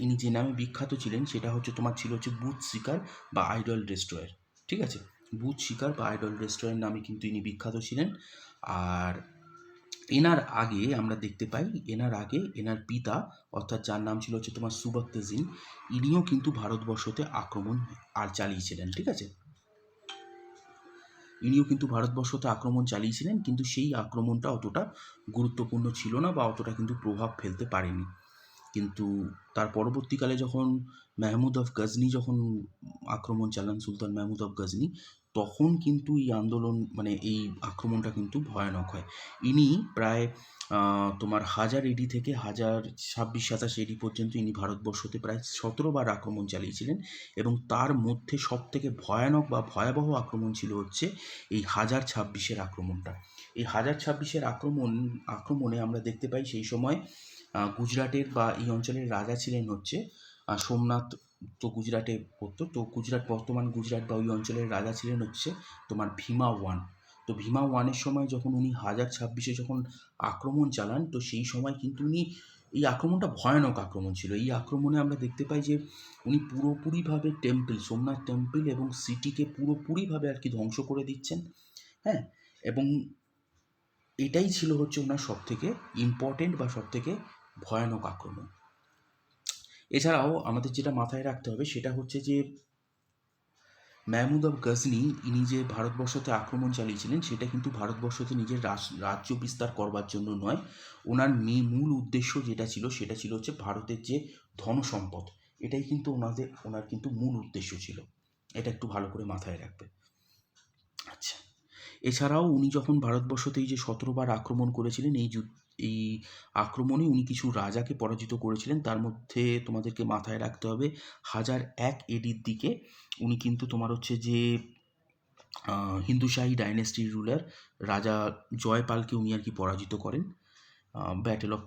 ইনি যে নামে বিখ্যাত ছিলেন সেটা হচ্ছে তোমার ছিল হচ্ছে বুথ শিকার বা আইডল ডেস্ট্রয়ার, ঠিক আছে। বুথ শিকার বা আইডল ডেস্ট্রয়ার নামে কিন্তু ইনি বিখ্যাত ছিলেন। আর এনার আগে আমরা দেখতে পাই, এনার পিতা অর্থাৎ যার নাম ছিল হচ্ছে তোমার সুবক্তজিন, ইনিও কিন্তু ভারতবর্ষতে আক্রমণ আর চালিয়েছিলেন, ঠিক আছে। ইনিও কিন্তু ভারতবর্ষতে আক্রমণ চালিয়েছিলেন, কিন্তু সেই আক্রমণটা অতটা গুরুত্বপূর্ণ ছিল না বা অতটা কিন্তু প্রভাব ফেলতে পারেনি। কিন্তু তার পরবর্তীকালে যখন মেহমুদ অফ গজনি যখন আক্রমণ চালান, সুলতান মেহমুদ অফ গজনি, তখন কিন্তু এই আন্দোলন মানে এই আক্রমণটা কিন্তু ভয়ানক হয়। ইনি প্রায় তোমার 1000 এডি থেকে 1026-27 এডি পর্যন্ত ইনি ভারতবর্ষতে প্রায় 17বার আক্রমণ চালিয়েছিলেন। এবং তার মধ্যে সবথেকে ভয়ানক বা ভয়াবহ আক্রমণ ছিল হচ্ছে এই 1026-এর আক্রমণটা। এই 1026-এর আক্রমণে আমরা দেখতে পাই সেই সময় গুজরাটের বা এই অঞ্চলের রাজা ছিলেন হচ্ছে সোমনাথ। তো গুজরাটে পড়তো, তো বর্তমান গুজরাট বা ওই অঞ্চলের রাজা ছিলেন হচ্ছে তোমার ভীমা ওয়ান। তো ভীমা ওয়ানের সময় যখন উনি 1026-এ যখন আক্রমণ চালান, তো সেই সময় কিন্তু উনি এই আক্রমণটা ভয়ানক আক্রমণ ছিল। এই আক্রমণে আমরা দেখতে পাই যে উনি পুরোপুরিভাবে সোমনাথ টেম্পল এবং সিটিকে পুরোপুরিভাবে আর কি ধ্বংস করে দিচ্ছেন, হ্যাঁ। এবং এটাই ছিল হচ্ছে ওনার সবথেকে ইম্পর্টেন্ট বা সবথেকে ভয়ানক আক্রমণ। এছাড়াও আমাদের যেটা মাথায় রাখতে হবে সেটা হচ্ছে যে মেহমুদ অফ গজনি ইনি যে ভারতবর্ষতে আক্রমণ চালিয়েছিলেন সেটা কিন্তু ভারতবর্ষতে নিজের রাজ্য বিস্তার করবার জন্য নয়। ওনার মূল উদ্দেশ্য যেটা ছিল সেটা ছিল হচ্ছে ভারতের যে ধনসম্পদ, এটাই কিন্তু ওনার কিন্তু মূল উদ্দেশ্য ছিল। এটা একটু ভালো করে মাথায় রাখবে। আচ্ছা, এছাড়াও উনি যখন ভারতবর্ষতে এই যে 17বার আক্রমণ করেছিলেন, এই আক্রমণে উনি কিছু রাজাকে পরাজিত করেছিলেন। তার মধ্যে তোমাদেরকে মাথায় রাখতে হবে 1001 এডির দিকে উনি কিন্তু তোমার হচ্ছে যে হিন্দুশাহী ডাইনেস্টির রুলার রাজা জয়পালকে উনি আর কি পরাজিত করেন ব্যাটেল অফ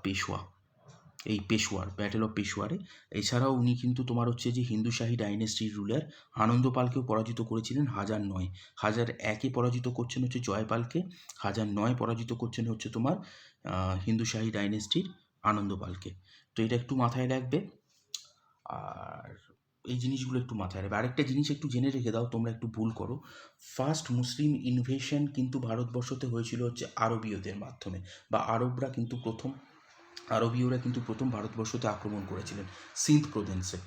পেশোয়ারে। এছাড়াও উনি কিন্তু তোমার হচ্ছে যে হিন্দুশাহী ডাইনেস্টির রুলার আনন্দপালকেও পরাজিত করেছিলেন 1009। 1001-এ পরাজিত করছেন হচ্ছে জয়পালকে, 1009 পরাজিত করছেন হচ্ছে তোমার হিন্দুশাহী ডাইনেস্টির আনন্দপালকে। তো এটা একটু মাথায় রাখবে। আর এই জিনিসগুলো একটু মাথায় রাখবে। আরেকটা জিনিস একটু জেনে রেখে দাও, তোমরা একটু ভুল করো। ফার্স্ট মুসলিম ইনভেশন কিন্তু ভারতবর্ষতে হয়েছিল হচ্ছে আরবীয়দের মাধ্যমে, বা আরবরা কিন্তু প্রথম, আরবীয়রা কিন্তু প্রথম ভারতবর্ষতে আক্রমণ করেছিলেন সিন্ধ প্রভিন্সে।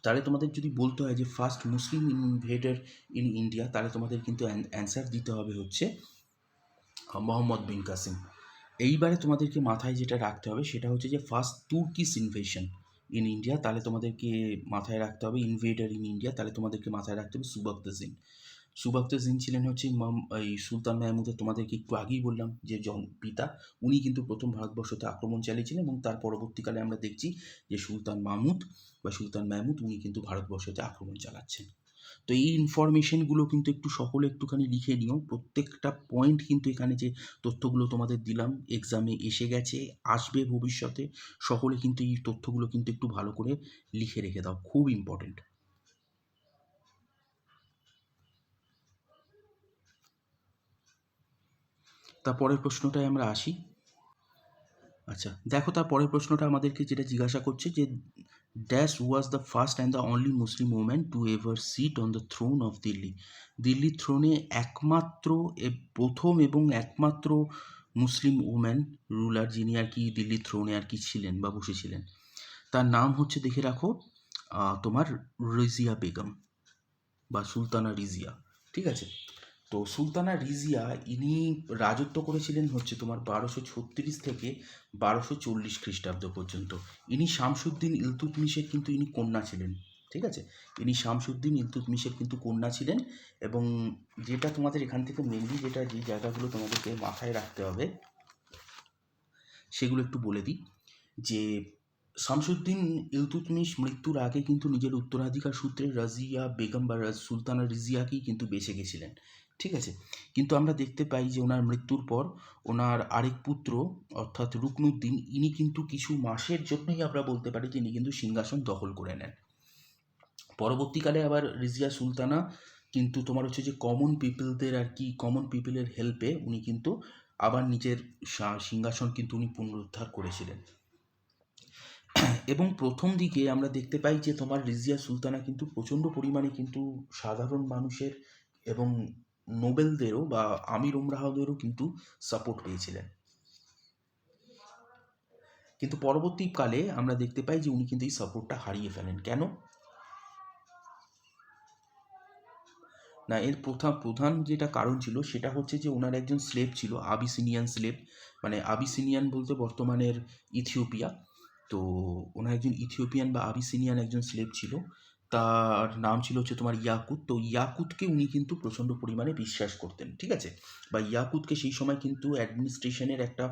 তাহলে তোমাদের যদি বলতে হয় যে ফার্স্ট মুসলিম ইনভেডার ইন ইন্ডিয়া, তাহলে তোমাদের কিন্তু অ্যান্সার দিতে হবে হচ্ছে মোহাম্মদ বিন কাসিম। এইবারে তোমাদেরকে মাথায় যেটা রাখতে হবে সেটা হচ্ছে যে first Turkish invasion in India, তাহলে তোমাদেরকে মাথায় রাখতে হবে ইনভেডার ইন ইন্ডিয়া, তাহলে তোমাদেরকে মাথায় রাখতে হবে সুবক্তাজিন। সুবক্তাজিন ছিলেন হচ্ছে এই সুলতান মাহমুদের, তোমাদেরকে একটু আগেই বললাম যে পিতা, উনি কিন্তু প্রথম ভারতবর্ষতে আক্রমণ চালিয়েছিলেন, এবং তার পরবর্তীকালে আমরা দেখছি যে সুলতান মাহমুদ বা সুলতান মাহমুদ উনি কিন্তু ভারতবর্ষতে আক্রমণ চালাচ্ছেন। তো এই ইনফরমেশনগুলো কিন্তু একটু সকলে একটুখানি লিখে নিও, প্রত্যেকটা পয়েন্ট কিন্তু এখানে যে তথ্যগুলো তোমাদের দিলাম এক্সামে এসে গেছে, আসবে ভবিষ্যতে, সকলে কিন্তু এই তথ্যগুলো কিন্তু একটু ভালো করে লিখে রেখে দাও, খুব ইম্পর্টেন্ট। তারপরের প্রশ্নটায় আমরা আসি। আচ্ছা দেখো, তার পরের প্রশ্নটা আমাদেরকে যেটা জিজ্ঞাসা করছে যে dash was the first and the only Muslim woman to ever sit on the thrown of Delhi. দিল্লির থ্রোনে একমাত্র প্রথম এবং একমাত্র মুসলিম ওম্যান রুলার যিনি আর কি দিল্লির থ্রোনে আর কি ছিলেন বা বসেছিলেন, তার নাম হচ্ছে, দেখে রাখো, তোমার রিজিয়া বেগম বা সুলতানা রিজিয়া। ঠিক আছে, তো সুলতানা রিজিয়া ইনি রাজত্ব করেছিলেন হচ্ছে তোমার 1236 থেকে 1240 খ্রিস্টাব্দ পর্যন্ত। ইনি শামসুদ্দিন ইলতুৎমিশের কিন্তু ইনি কন্যা ছিলেন। ঠিক আছে, ইনি শামসুদ্দিন ইলতুৎমিশের কিন্তু কন্যা ছিলেন। এবং যেটা তোমাদের এখান থেকে মেনলি যেটা যে জায়গাগুলো তোমাদেরকে মাথায় রাখতে হবে সেগুলো একটু বলে দিই। যে শামসুদ্দিন ইলতুৎমিশ মৃত্যুর আগে কিন্তু নিজের উত্তরাধিকার সূত্রে রাজিয়া বেগম বা সুলতানা রিজিয়াকেই কিন্তু বেঁচে গেছিলেন। ঠিক আছে, কিন্তু আমরা দেখতে পাই যে ওনার মৃত্যুর পর ওনার আরেক পুত্র অর্থাৎ রুকনুদ্দিন, ইনি কিন্তু কিছু মাসের জন্যই আমরা বলতে পারি যে ইনি কিন্তু সিংহাসন দখল করে নেন। পরবর্তীকালে আবার রিজিয়া সুলতানা কিন্তু তোমার হচ্ছে যে কমন পিপলদের আর কি, কমন পিপলের হেল্পে উনি কিন্তু আবার নিজের সিংহাসন কিন্তু উনি পুনরুদ্ধার করেছিলেন। এবং প্রথম দিকে আমরা দেখতে পাই যে তোমার রিজিয়া সুলতানা কিন্তু প্রচণ্ড পরিমাণে কিন্তু সাধারণ মানুষের এবং নোবেলদেরও বা আমির ওমরাহদেরও কিন্তু সাপোর্ট পেয়েছিলেন। কিন্তু পরবর্তীকালে আমরা দেখতে পাই যে উনি কিন্তু এই সাপোর্টটা হারিয়ে ফেলেন। কেন না, এর প্রধান যেটা কারণ ছিল সেটা হচ্ছে যে ওনার একজন স্লেভ ছিল, আবিসিনিয়ান স্লেভ, মানে আবিসিনিয়ান বলতে বর্তমানের ইথিওপিয়া। তো ওনার একজন ইথিওপিয়ান বা আবিসিনিয়ান একজন স্লেভ ছিল, তার নাম ছিল হচ্ছে তোমার ইয়াকুত। তো ইয়াকুতকে উনি কিন্তু প্রচণ্ড পরিমাণে বিশ্বাস করতেন। ঠিক আছে, বা ইয়াকুতকে সেই সময় কিন্তু অ্যাডমিনিস্ট্রেশনের একটা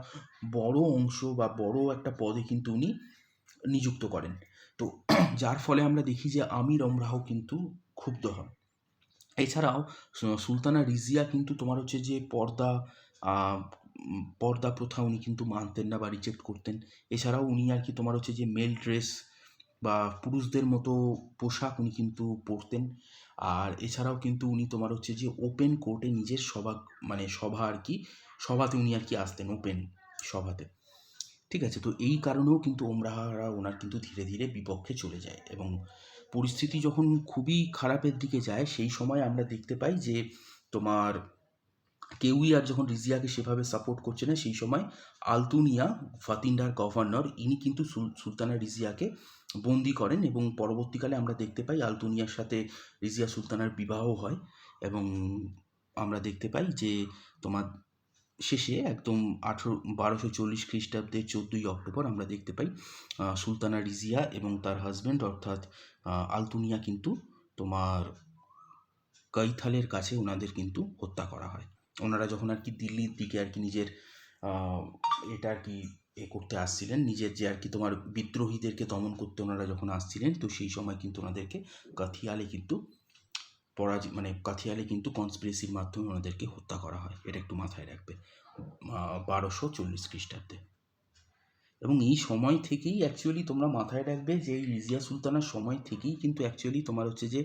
বড় অংশ বা বড় একটা পদে কিন্তু উনি নিযুক্ত করেন। তো যার ফলে আমরা দেখি যে আমির ওমরাহ কিন্তু ক্ষুব্ধ হন। এছাড়াও সুলতানা রিজিয়া কিন্তু তোমার হচ্ছে যে পর্দা প্রথা উনি কিন্তু মানতেন না বা রিজেক্ট করতেন। এছাড়াও উনি আর কি তোমার হচ্ছে যে মেল ড্রেস বা পুরুষদের মতো পোশাক উনি কিন্তু পরতেন। আর এছাড়াও কিন্তু উনি তোমার হচ্ছে যে ওপেন কোর্টে নিজের সভা, মানে সভা আর কি, সভাতে উনি আর কি আসতেন ওপেন সভাতে। ঠিক আছে, তো এই কারণেও কিন্তু ওমরাহরা ওনার কিন্তু ধীরে ধীরে বিপক্ষে চলে যায়, এবং পরিস্থিতি যখন খুবই খারাপের দিকে যায় সেই সময় আমরা দেখতে পাই যে তোমার কেউই আর যখন রিজিয়াকে সেভাবে সাপোর্ট করছে না, সেই সময় আলতুনিয়া ফাতিন্ডার গভর্নর ইনি কিন্তু সুলতানা রিজিয়াকে বন্দি করেন, এবং পরবর্তীকালে আমরা দেখতে পাই আলতুনিয়ার সাথে রিজিয়া সুলতানার বিবাহ হয়। এবং আমরা দেখতে পাই যে তোমার শেষে একদম 1240 খ্রিস্টাব্দের 14ই অক্টোবর আমরা দেখতে পাই সুলতানা রিজিয়া এবং তার হাজব্যান্ড অর্থাৎ আলতুনিয়া কিন্তু তোমার কৈথালের কাছে ওনাদের কিন্তু হত্যা করা হয়। ওনারা যখন আর কি দিল্লির দিকে আর কি নিজের আহ, এটা আর কি করতে আসছিলেন, নিজের যে আর কি তোমার বিদ্রোহীদেরকে দমন করতে ওনারা যখন আসছিলেন, তো সেই সময় কিন্তু ওনাদেরকে কাথিয়ালে কিন্তু মানে কাথিয়ালে কিন্তু কনস্পিরেসির মাধ্যমে ওনাদেরকে হত্যা করা হয়। এটা একটু মাথায় রাখবে, 1240 খ্রিস্টাব্দে। এবং এই সময় থেকেই অ্যাকচুয়ালি তোমরা মাথায় রাখবে যে এই রিজিয়া সুলতানার সময় থেকেই কিন্তু অ্যাকচুয়ালি তোমার হচ্ছে যে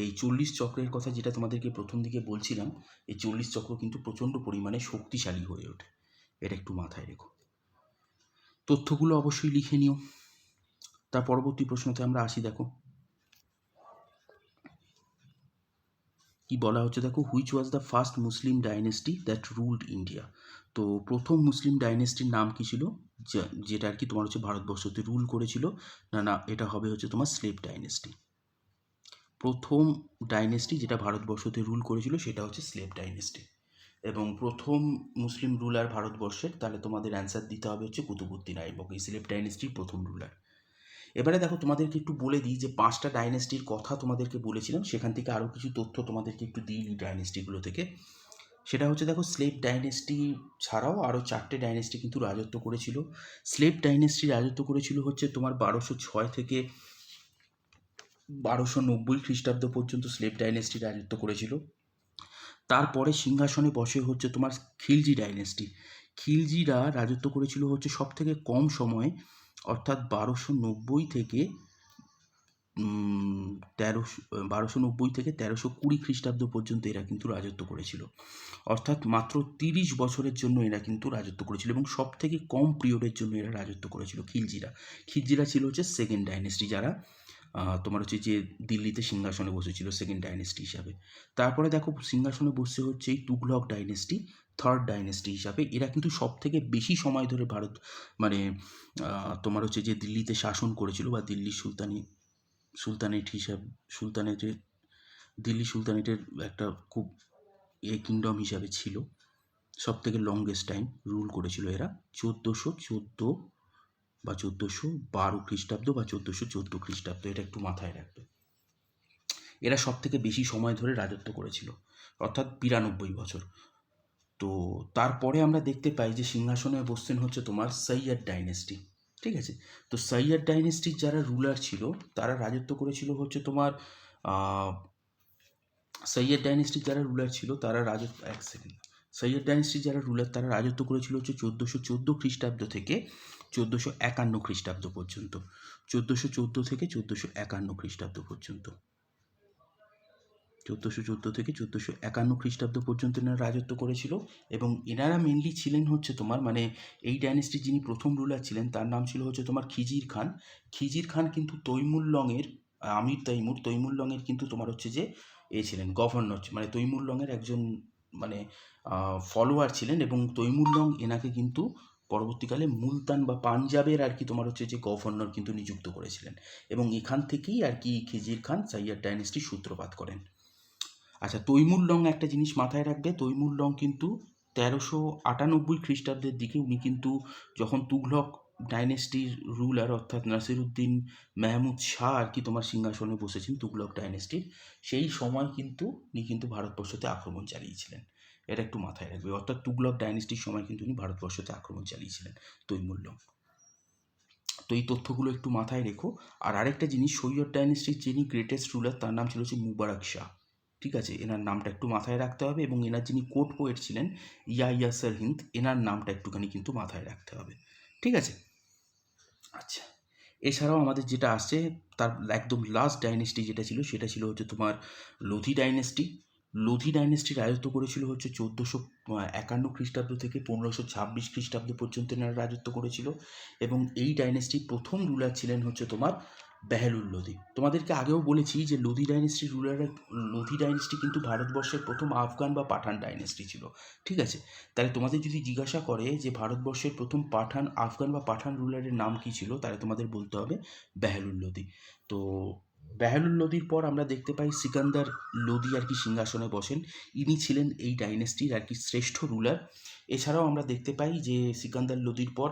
এই 40 চক্রের কথা যেটা তোমাদেরকে প্রথম দিকে বলছিলাম, এই 40 চক্র কিন্তু প্রচণ্ড পরিমাণে শক্তিশালী হয়ে ওঠে। এটা একটু মাথায় রেখো। তথ্যগুলো অবশ্যই লিখে নিও। তার পরবর্তী প্রশ্নতে আমরা আসি। দেখো কি বলা হচ্ছে, দেখো which was the first Muslim dynasty that ruled India. তো প্রথম মুসলিম ডাইনেস্টির নাম কি ছিল, যেটা আর কি তোমার হচ্ছে ভারতবর্ষতে রুল করেছিল? না না, এটা হবে হচ্ছে তোমার স্লেভ ডাইনেস্টি। প্রথম ডাইনেস্টি যেটা ভারতবর্ষতে রুল করেছিল সেটা হচ্ছে স্লেভ ডাইনেস্টি। এবং প্রথম মুসলিম রুলার ভারতবর্ষের, তাহলে তোমাদের অ্যান্সার দিতে হবে হচ্ছে কুতুবউদ্দিন আইবক, এই স্লেভ ডাইনেস্টির প্রথম রুলার। এবারে দেখো তোমাদেরকে একটু বলে দিই যে 5টা ডাইনেস্টির কথা তোমাদেরকে বলেছিলাম, সেখান থেকে আরও কিছু তথ্য তোমাদেরকে একটু দিই এই ডাইনেস্টিগুলো থেকে। সেটা হচ্ছে দেখো স্লেভ ডাইনেস্টি ছাড়াও আরও 4টে ডাইনেস্টি কিন্তু রাজত্ব করেছিল। স্লেভ ডাইনেস্টি রাজত্ব করেছিল হচ্ছে তোমার 1206 থেকে 1290 খ্রিস্টাব্দ পর্যন্ত স্লেভ ডাইনেস্টি রাজত্ব করেছিল। তারপরে সিংহাসনে বসে হচ্ছে তোমার খিলজি ডাইনেস্টি। খিলজিরা রাজত্ব করেছিল হচ্ছে সব থেকে কম সময়ে, অর্থাৎ 1290 থেকে 1290 থেকে 1320 খ্রিস্টাব্দ পর্যন্ত এরা কিন্তু রাজত্ব করেছিল। অর্থাৎ মাত্র 30 বছরের জন্য এরা কিন্তু রাজত্ব করেছিল, এবং সব থেকে কম পিরিয়ডের জন্য এরা রাজত্ব করেছিল খিলজিরা। খিলজিরা ছিল হচ্ছে সেকেন্ড ডাইনেস্টি, যারা তোমার হচ্ছে যে দিল্লিতে সিংহাসনে বসেছিল সেকেন্ড ডাইনেস্টি হিসাবে। তারপরে দেখো সিংহাসনে বসে হচ্ছে এই তুঘলক ডাইনেস্টি, থার্ড ডাইনেস্টি হিসাবে। এরা কিন্তু সব থেকে বেশি সময় ধরে ভারত মানে তোমার হচ্ছে যে দিল্লিতে শাসন করেছিল, বা দিল্লি সুলতানেট সুলতানেটের দিল্লি সুলতানেটের একটা খুব কিংডম হিসাবে ছিল। সব থেকে লংগেস্ট টাইম রুল করেছিল এরা। 1414 বা 1412 খ্রিস্টাব্দ বা 1414 খ্রিস্টাব্দ, এটা একটু মাথায় রাখবে। এরা সব থেকে বেশি সময় ধরে রাজত্ব করেছিল, অর্থাৎ 92 বছর। তো তারপরে আমরা দেখতে পাই যে সিংহাসনে বসছেন হচ্ছে তোমার সৈয়দ ডাইনেস্টি। ঠিক আছে, তো সৈয়দ ডাইনেস্টির যারা রুলার ছিল তারা রাজত্ব করেছিল হচ্ছে তোমার সৈয়দ ডাইনেস্টির যারা রুলার ছিল তারা রাজত্ব, এক সেকেন্ড, সৈয়দ ডাইনেস্টির যারা রুলার তারা রাজত্ব করেছিল হচ্ছে 1414 খ্রিস্টাব্দ থেকে 1451 খ্রিস্টাব্দ পর্যন্ত। 1414 থেকে 1451 খ্রিস্টাব্দ পর্যন্ত। 1414 থেকে 1451 খ্রিস্টাব্দ পর্যন্ত এনারা রাজত্ব করেছিল। এবং এনারা মেনলি ছিলেন হচ্ছে তোমার মানে এই ডাইনেস্টির যিনি প্রথম রুলার ছিলেন তার নাম ছিল হচ্ছে তোমার খিজির খান। খিজির খান কিন্তু তৈমুরলংয়ের আমির তৈমুরলংয়ের কিন্তু তোমার হচ্ছে যে ছিলেন গভর্নর, মানে তৈমুরলংয়ের একজন মানে ফলোয়ার ছিলেন। এবং তৈমুরলং এনাকে কিন্তু পরবর্তীকালে মুলতান বা পাঞ্জাবের আর কি তোমার হচ্ছে যে গভর্নর কিন্তু নিযুক্ত করেছিলেন। এবং এখান থেকেই আর কি খিজির খান সৈয়দ ডাইনেস্টির সূত্রপাত করেন। আচ্ছা, তৈমুরলং একটা জিনিস মাথায় রাখবে, তৈমুরলং কিন্তু 1398 খ্রিস্টাব্দের দিকে উনি কিন্তু যখন তুঘলক ডাইনেস্টির রুলার অর্থাৎ নাসিরুদ্দিন মেহমুদ শাহ আর কি তোমার সিংহাসনে বসেছেন তুঘলক ডাইনেস্টির, সেই সময় কিন্তু উনি কিন্তু ভারতবর্ষতে আক্রমণ চালিয়েছিলেন। এটা একটু মাথায় রাখবে, অর্থাৎ তুঘলক ডাইনেস্টির সময় কিন্তু উনি ভারতবর্ষতে আক্রমণ চালিয়েছিলেন তৈমুরলং। তো এই তথ্যগুলো একটু মাথায় রেখো। আর আরেকটা জিনিস, সৈয়দ ডাইনেস্টির যিনি গ্রেটেস্ট রুলার তার নাম ছিল হচ্ছে মুবারক শাহ। ঠিক আছে, এনার নামটা একটু মাথায় রাখতে হবে। এবং এনার যিনি কোর্ট পোয়েট ছিলেন ইয়াহিয়া হিন্দ, এনার নামটা একটুখানি কিন্তু মাথায় রাখতে হবে। ঠিক আছে, আচ্ছা। এছাড়াও আমাদের যেটা আসছে তার একদম লাস্ট ডাইনেস্টি যেটা ছিল সেটা ছিল হচ্ছে তোমার লোধি ডাইনেস্টি। লোধি ডাইনেস্টি রাজত্ব করেছিল হচ্ছে 1451 খ্রিস্টাব্দ থেকে 1526 খ্রিস্টাব্দ পর্যন্ত এনারা রাজত্ব করেছিল। এবং এই ডাইনেস্টির প্রথম রুলার ছিলেন হচ্ছে তোমার বেহলুল লোধি। তোমাদেরকে আগেও বলেছি যে লোধি ডাইনেস্টি কিন্তু ভারতবর্ষের প্রথম আফগান বা পাঠান ডাইনেস্টি ছিল। ঠিক আছে, তাহলে তোমাদের যদি জিজ্ঞাসা করে যে ভারতবর্ষের প্রথম আফগান বা পাঠান রুলারের নাম কী ছিল, তাহলে তোমাদের বলতে হবে বেহলুল লোধি। তো বেহলুল লোধির পর আমরা দেখতে পাই সিকান্দার লোধি আর কি সিংহাসনে বসেন। ইনি ছিলেন এই ডাইনেস্টির আর কি শ্রেষ্ঠ রুলার। এছাড়াও আমরা দেখতে পাই যে সিকান্দার লোধির পর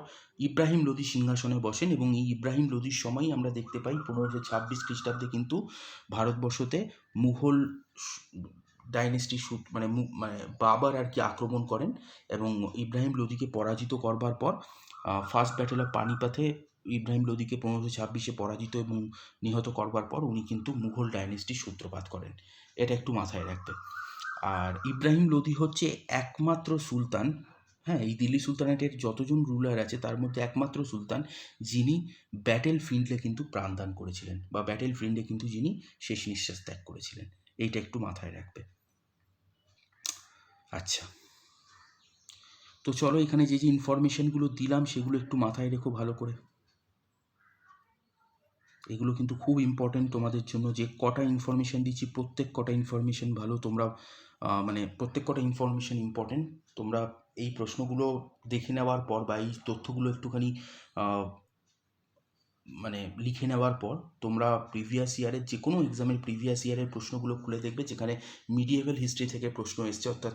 ইব্রাহিম লোধি সিংহাসনে বসেন। এবং এই ইব্রাহিম লোধির সময়ই আমরা দেখতে পাই 1526 খ্রিস্টাব্দে কিন্তু ভারতবর্ষতে মুঘল ডাইনেস্টি মানে বাবার আর কি আক্রমণ করেন। এবং ইব্রাহিম লোধিকে পরাজিত করবার পর ফার্স্ট ব্যাটেল অফ পানিপাথে ইব্রাহিম লোধিকে 1526 পরাজিত এবং নিহত করবার পর উনি কিন্তু মুঘল ডাইনেস্টির সূত্রপাত করেন। এটা একটু মাথায় রাখবে। আর ইব্রাহিম লোধি হচ্ছে একমাত্র সুলতান, হ্যাঁ, এই দিল্লি সুলতানেটের যতজন রুলার আছে তার মধ্যে একমাত্র সুলতান যিনি ব্যাটেল ফিল্ডে কিন্তু প্রাণদান করেছিলেন, বা ব্যাটেল ফিল্ডে কিন্তু যিনি শেষ নিঃশ্বাস ত্যাগ করেছিলেন। এইটা একটু মাথায় রাখবে। আচ্ছা, তো চলো এখানে যে যে ইনফরমেশনগুলো দিলাম সেগুলো একটু মাথায় রেখো ভালো করে। এগুলো কিন্তু খুব ইম্পর্ট্যান্ট তোমাদের জন্য, যে কটা ইনফরমেশান দিচ্ছি প্রত্যেক কটা ইনফরমেশান ভালো, তোমরা মানে প্রত্যেক কটা ইনফরমেশান ইম্পর্ট্যান্ট। তোমরা এই প্রশ্নগুলো দেখে নেওয়ার পর বা এই তথ্যগুলো একটুখানি মানে লিখে নেওয়ার পর তোমরা প্রিভিয়াস ইয়ারের যে কোনো এক্সামের প্রিভিয়াস ইয়ারের প্রশ্নগুলো খুলে দেখবে, যেখানে মিডিয়েভাল হিস্ট্রি থেকে প্রশ্ন এসছে, অর্থাৎ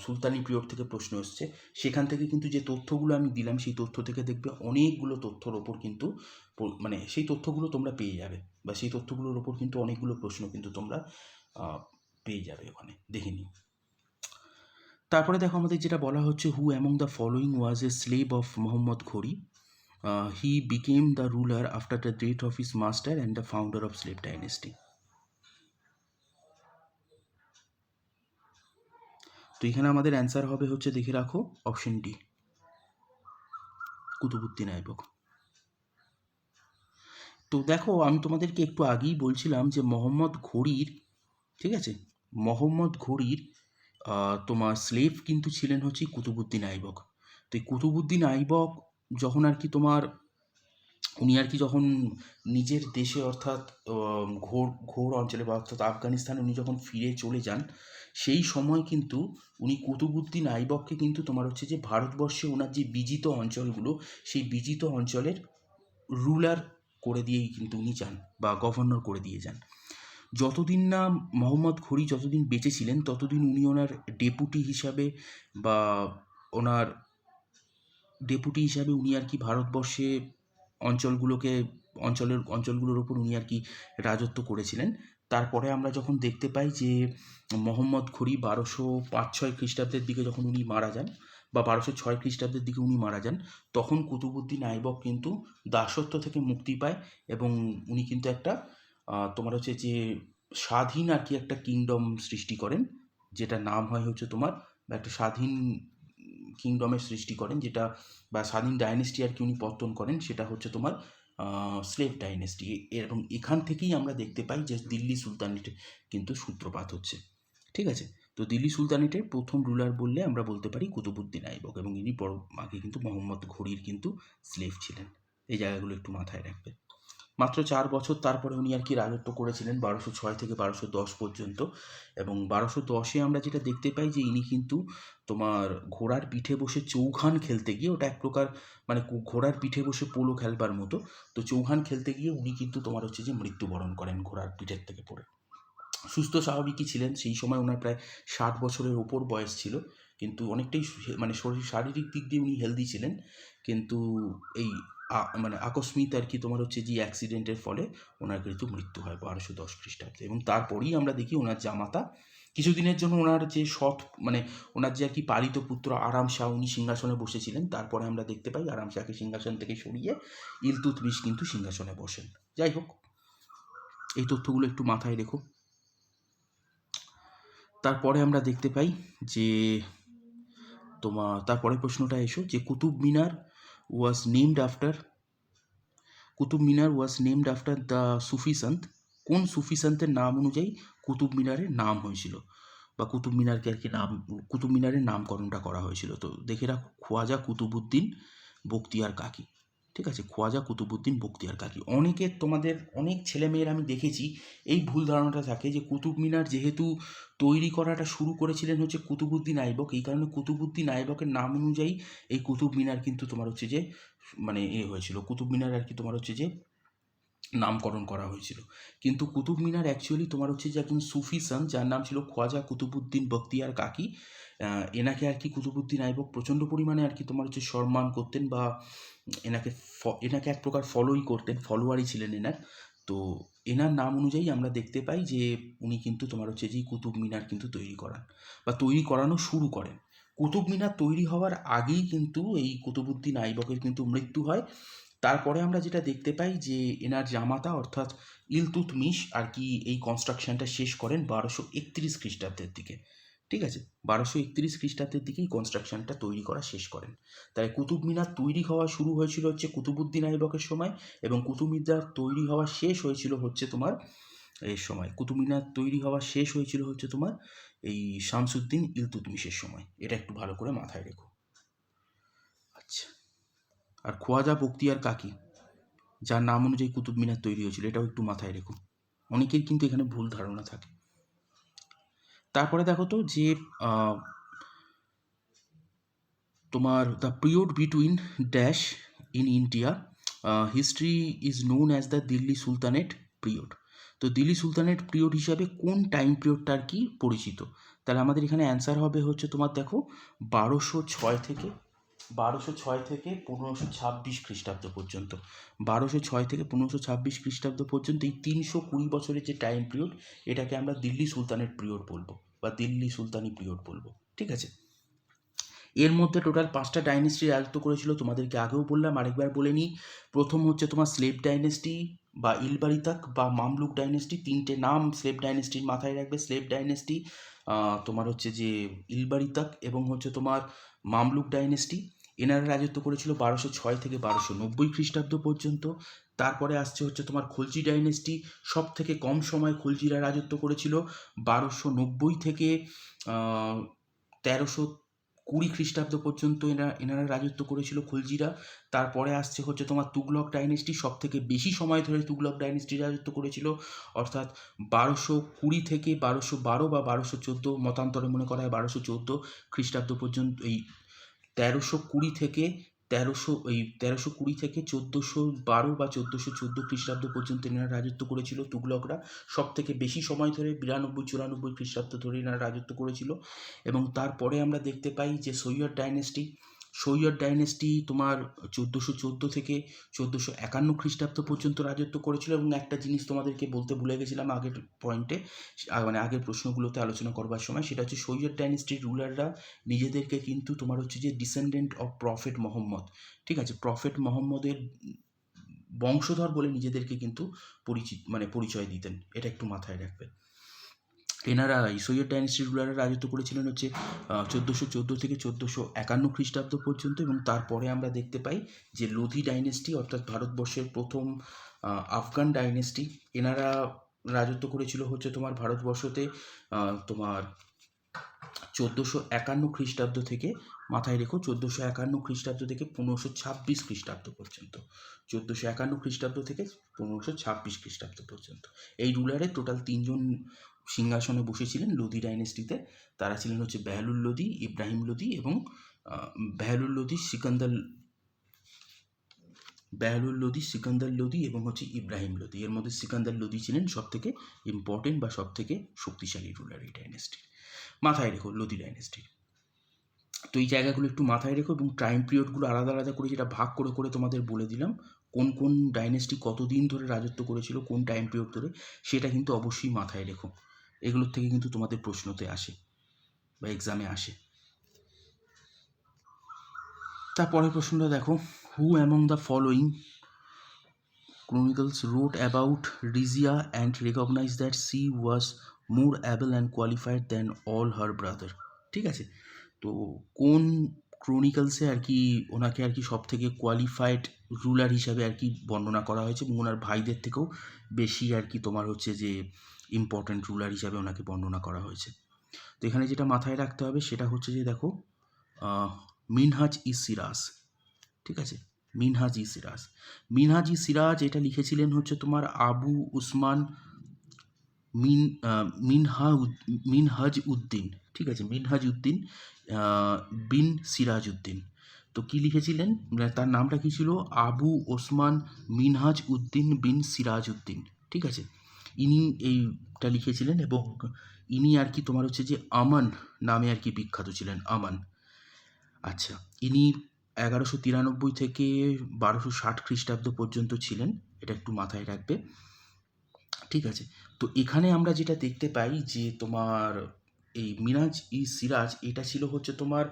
সুলতানি পিরিয়ড থেকে প্রশ্ন এসছে। সেখান থেকে কিন্তু যে তথ্যগুলো আমি দিলাম সেই তথ্য থেকে দেখবে অনেকগুলো তথ্যর ওপর কিন্তু মানে সেই তথ্যগুলো তোমরা পেয়ে যাবে, বা সেই তথ্যগুলোর ওপর কিন্তু অনেকগুলো প্রশ্ন কিন্তু তোমরা পেয়ে যাবে ওখানে, দেখে নিও। তারপরে দেখো আমাদের যেটা বলা হচ্ছে, who among the following was a slave of Mohammad Ghori? He became the ruler after the death of his master and the founder of slave dynasty. তো এখানে আমাদের অ্যান্সার হবে হচ্ছে, দেখে রাখো, অপশন ডি, কুতুবুদ্দিন আইবক। তো দেখো আমি তোমাদেরকে একটু আগেই বলছিলাম যে মোহাম্মদ ঘোরির, ঠিক আছে, মোহাম্মদ ঘোরির তোমার স্লেভ কিন্তু ছিলেন হচ্ছে কুতুবুদ্দিন আইবক। তো এই কুতুবুদ্দিন আইবক যখন আর কি তোমার উনি আর কি যখন নিজের দেশে অর্থাৎ ঘোর অঞ্চলে বা অর্থাৎ আফগানিস্তানে উনি যখন ফিরে চলে যান, সেই সময় কিন্তু উনি কুতুবুদ্দিন আইবককে কিন্তু তোমার হচ্ছে যে ভারতবর্ষে ওনার যে বিজিত অঞ্চলগুলো, সেই বিজিত অঞ্চলের রুলার করে দিয়েই কিন্তু উনি যান, বা গভর্নর করে দিয়ে যান। যতদিন না মোহাম্মদ ঘোরি যতদিন বেঁচে ছিলেন ততদিন উনি ওনার ডেপুটি হিসাবে বা ওনার ডেপুটি হিসাবে উনি আর কি ভারতবর্ষে অঞ্চলগুলোর ওপর উনি আর কি রাজত্ব করেছিলেন। তারপরে আমরা যখন দেখতে পাই যে মোহাম্মদ ঘোরি 1205-6 খ্রিস্টাব্দের দিকে যখন উনি মারা যান, বা 1206 খ্রিস্টাব্দের দিকে উনি মারা যান, তখন কুতুবুদ্দিন আইবক কিন্তু দাসত্ব থেকে মুক্তি পায়, এবং উনি কিন্তু একটা তোমার হচ্ছে যে স্বাধীন আর কি একটা কিংডম সৃষ্টি করেন, যেটা নাম হয় হচ্ছে তোমার, বা একটা স্বাধীন কিংডমের সৃষ্টি করেন, যেটা বা স্বাধীন ডাইনেস্টি আর কি উনি পত্তন করেন, সেটা হচ্ছে তোমার স্লেভ ডাইনেস্টি। এবং এখান থেকেই আমরা দেখতে পাই যে দিল্লি সুলতানেটের কিন্তু সূত্রপাত হচ্ছে, ঠিক আছে। তো দিল্লি সুলতানেটের প্রথম রুলার বললে আমরা বলতে পারি কুতুবুদ্দিন আইবক, এবং ইনি আগে কিন্তু মোহাম্মদ ঘোরির কিন্তু স্লেভ ছিলেন। এই জায়গাগুলো একটু মাথায় রাখবে। মাত্র 4 বছর তারপরে উনি আর কি রাজত্ব করেছিলেন, 1206 থেকে 1210 পর্যন্ত। এবং 1210-এ আমরা যেটা দেখতে পাই যে ইনি কিন্তু তোমার ঘোড়ার পিঠে বসে চৌখান খেলতে গিয়ে, ওটা এক প্রকার মানে ঘোড়ার পিঠে বসে পোলো খেলবার মতো, তো চৌখান খেলতে গিয়ে উনি কিন্তু তোমার হচ্ছে যে মৃত্যুবরণ করেন ঘোড়ার পিঠের থেকে পড়ে। সুস্থ স্বাভাবিকই ছিলেন, সেই সময় ওনার প্রায় 60 বছরের ওপর বয়স ছিল, কিন্তু অনেকটাই মানে শারীরিক দিক দিয়ে উনি হেলদি ছিলেন। কিন্তু এই মানে আকস্মিক আর কি তোমার হচ্ছে যে অ্যাক্সিডেন্টের ফলে ওনার কিন্তু মৃত্যু হয় 1210 খ্রিস্টাব্দে। এবং তারপরেই আমরা দেখি ওনার জামাতা কিছুদিনের জন্য ওনার যে মানে ওনার যে আর কি পালিত পুত্র আরাম শাহ, উনি সিংহাসনে বসেছিলেন। তারপরে আমরা দেখতে পাই আরাম শাহকে সিংহাসন থেকে সরিয়ে ইলতুৎমিশ কিন্তু সিংহাসনে বসেন। যাই হোক, এই তথ্যগুলো একটু মাথায় রেখো। তারপরে আমরা দেখতে পাই যে তোমার তারপরের প্রশ্নটা এসো, যে কুতুব মিনার ওয়াজ নেমড আফটার দ্য সুফি সন্ত। কোন সুফি সন্তের নাম অনুযায়ী কুতুব মিনারের নাম হয়েছিল, বা কুতুব মিনারকে আর কি কুতুব মিনারের নামকরণটা করা হয়েছিল? তো দেখে রাখো, খোয়াজা কুতুবুদ্দিন বখতিয়ার কাকি। ঠিক আছে, খোয়াজা কুতুবুদ্দিন বখতিয়ার কাকি। তোমাদের অনেক ছেলেমেয়ের আমি দেখেছি এই ভুল ধারণাটা থাকে যে কুতুব মিনার যেহেতু তৈরি করাটা শুরু করেছিলেন হচ্ছে কুতুবুদ্দিন আইবক, এই কারণে কুতুবুদ্দিন আইবকের নাম অনুযায়ী এই কুতুব মিনার কিন্তু তোমার হচ্ছে যে মানে হয়েছিল, কুতুব মিনার আর কি তোমার হচ্ছে যে নামকরণ করা হয়েছিল। কিন্তু কুতুব মিনার অ্যাকচুয়ালি তোমার হচ্ছে যে একজন সুফি সন্ত, যার নাম ছিল খোয়াজা কুতুবুদ্দিন বখতিয়ার কাকি। এনাকে আর কি কুতুবুদ্দিন আইবক প্রচণ্ড পরিমাণে আর কি তোমার হচ্ছে সম্মান করতেন, বা এনাকে এক প্রকার ফলোই করতেন, ফলোয়ারই ছিলেন এনার। তো এনার নাম অনুযায়ী আমরা দেখতে পাই যে উনি কিন্তু তোমার হচ্ছে যে কুতুব মিনার কিন্তু তৈরি করান, বা তৈরি করানো শুরু করেন। কুতুব মিনার তৈরি হওয়ার আগেই কিন্তু এই কুতুবুদ্দিন আইবকের কিন্তু মৃত্যু হয়। তারপরে আমরা যেটা দেখতে পাই যে এনার জামাতা অর্থাৎ ইলতুৎমিশ আর কি এই কনস্ট্রাকশনটা শেষ করেন 1231 খ্রিস্টাব্দের দিকে। ঠিক আছে, 1231 খ্রিস্টাব্দের দিকেই কনস্ট্রাকশনটা তৈরি করা শেষ করেন। তাই কুতুব মিনার তৈরি হওয়া শুরু হয়েছিল হচ্ছে কুতুবুদ্দিন আইবকের সময়, এবং কুতুব মিনার তৈরি হওয়া শেষ হয়েছিল হচ্ছে তোমার এই সময়, কুতুব মিনার তৈরি হওয়া শেষ হয়েছিল হচ্ছে তোমার এই শামসুদ্দিন ইলতুৎমিশের সময়। এটা একটু ভালো করে মাথায় রেখো। আচ্ছা, আর খোয়াজা বখতিয়ার কাকি, যার নাম অনুযায়ী কুতুব মিনার তৈরি হয়েছিল, এটাও একটু মাথায় রেখো। অনেকের কিন্তু এখানে ভুল ধারণা থাকে। তারপরে দেখো তো যে তোমার the period between dash in India history is known as the Delhi sultanate period. তো দিল্লি সুলতানেট পিরিয়ড হিসাবে কোন টাইম পিরিয়ডটা আর কি পরিচিত? তাহলে আমাদের এখানে অ্যান্সার হবে হচ্ছে তোমার দেখো 1206 থেকে 1526 খ্রিস্টাব্দ পর্যন্ত। 1206 থেকে 1526 খ্রিস্টাব্দ পর্যন্ত এই 320 বছরের যে টাইম পিরিয়ড, এটাকে আমরা দিল্লি সুলতানেট পিরিয়ড বলবো বা দিল্লি সুলতানি পিরিয়ড বলবো। ঠিক আছে, এর মধ্যে টোটাল 5টা ডাইনেস্টি রাজত্ব করেছিল, তোমাদেরকে আগেও বললাম, আরেকবার বলে নিই। প্রথম হচ্ছে তোমার স্লেভ ডাইনেস্টি বা ইলবারিতাক বা মামলুক ডাইনেস্টি। 3টে নাম স্লেভ ডাইনেস্টির মাথায় রাখবে। স্লেভ ডাইনেস্টি তোমার হচ্ছে যে ইলবারিতাক এবং হচ্ছে তোমার মামলুক ডাইনেস্টি। এনারা রাজত্ব করেছিল 1206 থেকে 1290 খ্রিস্টাব্দ পর্যন্ত। তারপরে আসছে হচ্ছে তোমার খলজি ডাইনেস্টি। সব থেকে কম সময় খলজিরা রাজত্ব করেছিল 1290 থেকে 1320 খ্রিস্টাব্দ পর্যন্ত এনারা রাজত্ব করেছিল খলজিরা। তারপরে আসছে হচ্ছে তোমার তুগলক ডাইনেস্টি। সব থেকে বেশি সময় ধরে তুগলক ডাইনেস্টি রাজত্ব করেছিল, অর্থাৎ 1220 থেকে 1212 বা 1214, মতান্তরে মনে করা হয় 1214 খ্রিস্টাব্দ পর্যন্ত। এই 1320 থেকে 1412 বা 1414 খ্রিস্টাব্দ পর্যন্ত এনারা রাজত্ব করেছিল তুগলকরা। সব থেকে বেশি সময় ধরে 92-94 খ্রিস্টাব্দ ধরে এনারা রাজত্ব করেছিল। এবং তারপরে আমরা দেখতে পাই যে সৈয়দ ডাইনেস্টি তোমার 1414 থেকে 1451 খ্রিস্টাব্দ পর্যন্ত রাজত্ব করেছিল। এবং একটা জিনিস তোমাদেরকে বলতে ভুলে গেছিলাম আগের পয়েন্টে, মানে আগের প্রশ্নগুলোতে আলোচনা করবার সময়, সেটা হচ্ছে সৈয়দ ডাইনেস্টির রুলাররা নিজেদেরকে কিন্তু তোমার হচ্ছে যে ডিসেন্ডেন্ট অফ প্রফেট মোহাম্মদ, ঠিক আছে, প্রফেট মোহাম্মদের বংশধর বলে নিজেদেরকে কিন্তু পরিচয় দিতেন। এটা একটু মাথায় রাখবে। এনারা এই সৈয়দ ডাইনেস্টির রুলাররা রাজত্ব করেছিলেন হচ্ছে 1414 থেকে 1451 খ্রিস্টাব্দ পর্যন্ত। এবং তারপরে আমরা দেখতে পাই যে লোধি ডাইনেস্টি, অর্থাৎ ভারতবর্ষের প্রথম আফগান ডাইনেস্টি, এনারা রাজত্ব করেছিল হচ্ছে তোমার ভারতবর্ষতে তোমার 1451 খ্রিস্টাব্দ থেকে, মাথায় রেখো, 1451 খ্রিস্টাব্দ থেকে 1526 খ্রিস্টাব্দ পর্যন্ত। 1451 খ্রিস্টাব্দ থেকে 1526 খ্রিস্টাব্দ পর্যন্ত এই রুলারের টোটাল 3জন সিংহাসনে বসেছিলেন লোধি ডাইনেস্টিতে। তারা ছিলেন হচ্ছে বেহলুল লোধি, ইব্রাহিম লোধি এবং সিকান্দার লোধি এবং হচ্ছে ইব্রাহিম লোধি। এর মধ্যে সিকান্দার লোধি ছিলেন সব থেকে ইম্পর্টেন্ট বা সব থেকে শক্তিশালী রুলার এই ডাইনেস্টির। মাথায় রেখো লোধি ডাইনেস্টির। তো এই জায়গাগুলো একটু মাথায় রেখো এবং টাইম পিরিয়ডগুলো আলাদা আলাদা করে যেটা ভাগ করে করে তোমাদের বলে দিলাম, কোন কোন ডাইনেস্টি কতদিন ধরে রাজত্ব করেছিল কোন টাইম পিরিয়ড ধরে, সেটা কিন্তু অবশ্যই মাথায় রেখো। এগুলোর থেকে কিন্তু তোমাদের প্রশ্নতে আসে বা এক্সামে আসে। তারপরের প্রশ্নটা দেখো, who among the following chronicles wrote about Rizia and recognized that she was more able and qualified than all her brother। ঠিক আছে, তো কোন ক্রনিকলসে আর কি ওনাকে আর কি সব থেকে কোয়ালিফাইড রুলার হিসাবে আর কি বর্ণনা করা হয়েছে এবং ওনার ভাইদের থেকেও বেশি আর কি তোমার হচ্ছে যে ইম্পর্ট্যান্ট রুলার হিসাবে ওনাকে বর্ণনা করা হয়েছে। তো এখানে যেটা মাথায় রাখতে হবে সেটা হচ্ছে যে দেখো মিনহাজ ই সিরাজ, ঠিক আছে, মিনহাজ ই সিরাজ এটা লিখেছিলেন হচ্ছে তোমার আবু উসমান মিনহাজ উদ্দিন, ঠিক আছে, মিনহাজ উদ্দিন বিন সিরাজ উদ্দিন। তো কি লিখেছিলেন, তার নামটা কি ছিল, আবু ওসমান মিনহাজ উদ্দিন বিন সিরাজ উদ্দিন, ঠিক আছে। ইনি এইটা লিখেছিলেন এবং ইনি আর কি তোমার হচ্ছে যে আমান নামে আর কি বিখ্যাত ছিলেন, আমান। আচ্ছা, ইনি 1193 থেকে 1260 খ্রিস্টাব্দ পর্যন্ত ছিলেন, এটা একটু মাথায় রাখবে, ঠিক আছে। তো এখানে আমরা যেটা দেখতে পাই যে তোমার এই মিনহাজ ই সিরাজ এটা ছিল হচ্ছে তোমার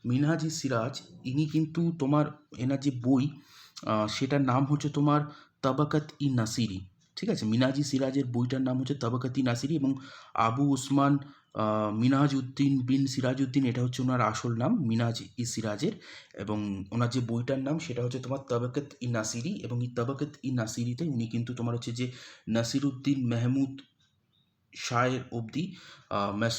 মিনহাজ ই সিরাজ, ইনি কিন্তু তোমার এনার যে বই সেটার নাম হচ্ছে তোমার তাবাকাত ই নাসিরি, ঠিক আছে। মিনহাজ ই সিরাজের বইটার নাম হচ্ছে তাবাকাত ই নাসিরি এবং আবু উসমান মিনহাজ উদ্দিন বিন সিরাজ উদ্দিন এটা হচ্ছে ওনার আসল নাম মিনহাজ ই সিরাজের। এবং ওনার যে বইটার নাম সেটা হচ্ছে তোমার তাবাকাত ই নাসিরি। এবং এই তাবাকাত ই নাসিরিতে উনি কিন্তু তোমার হচ্ছে যে নাসিরুদ্দিন মেহমুদ শাহের অবধি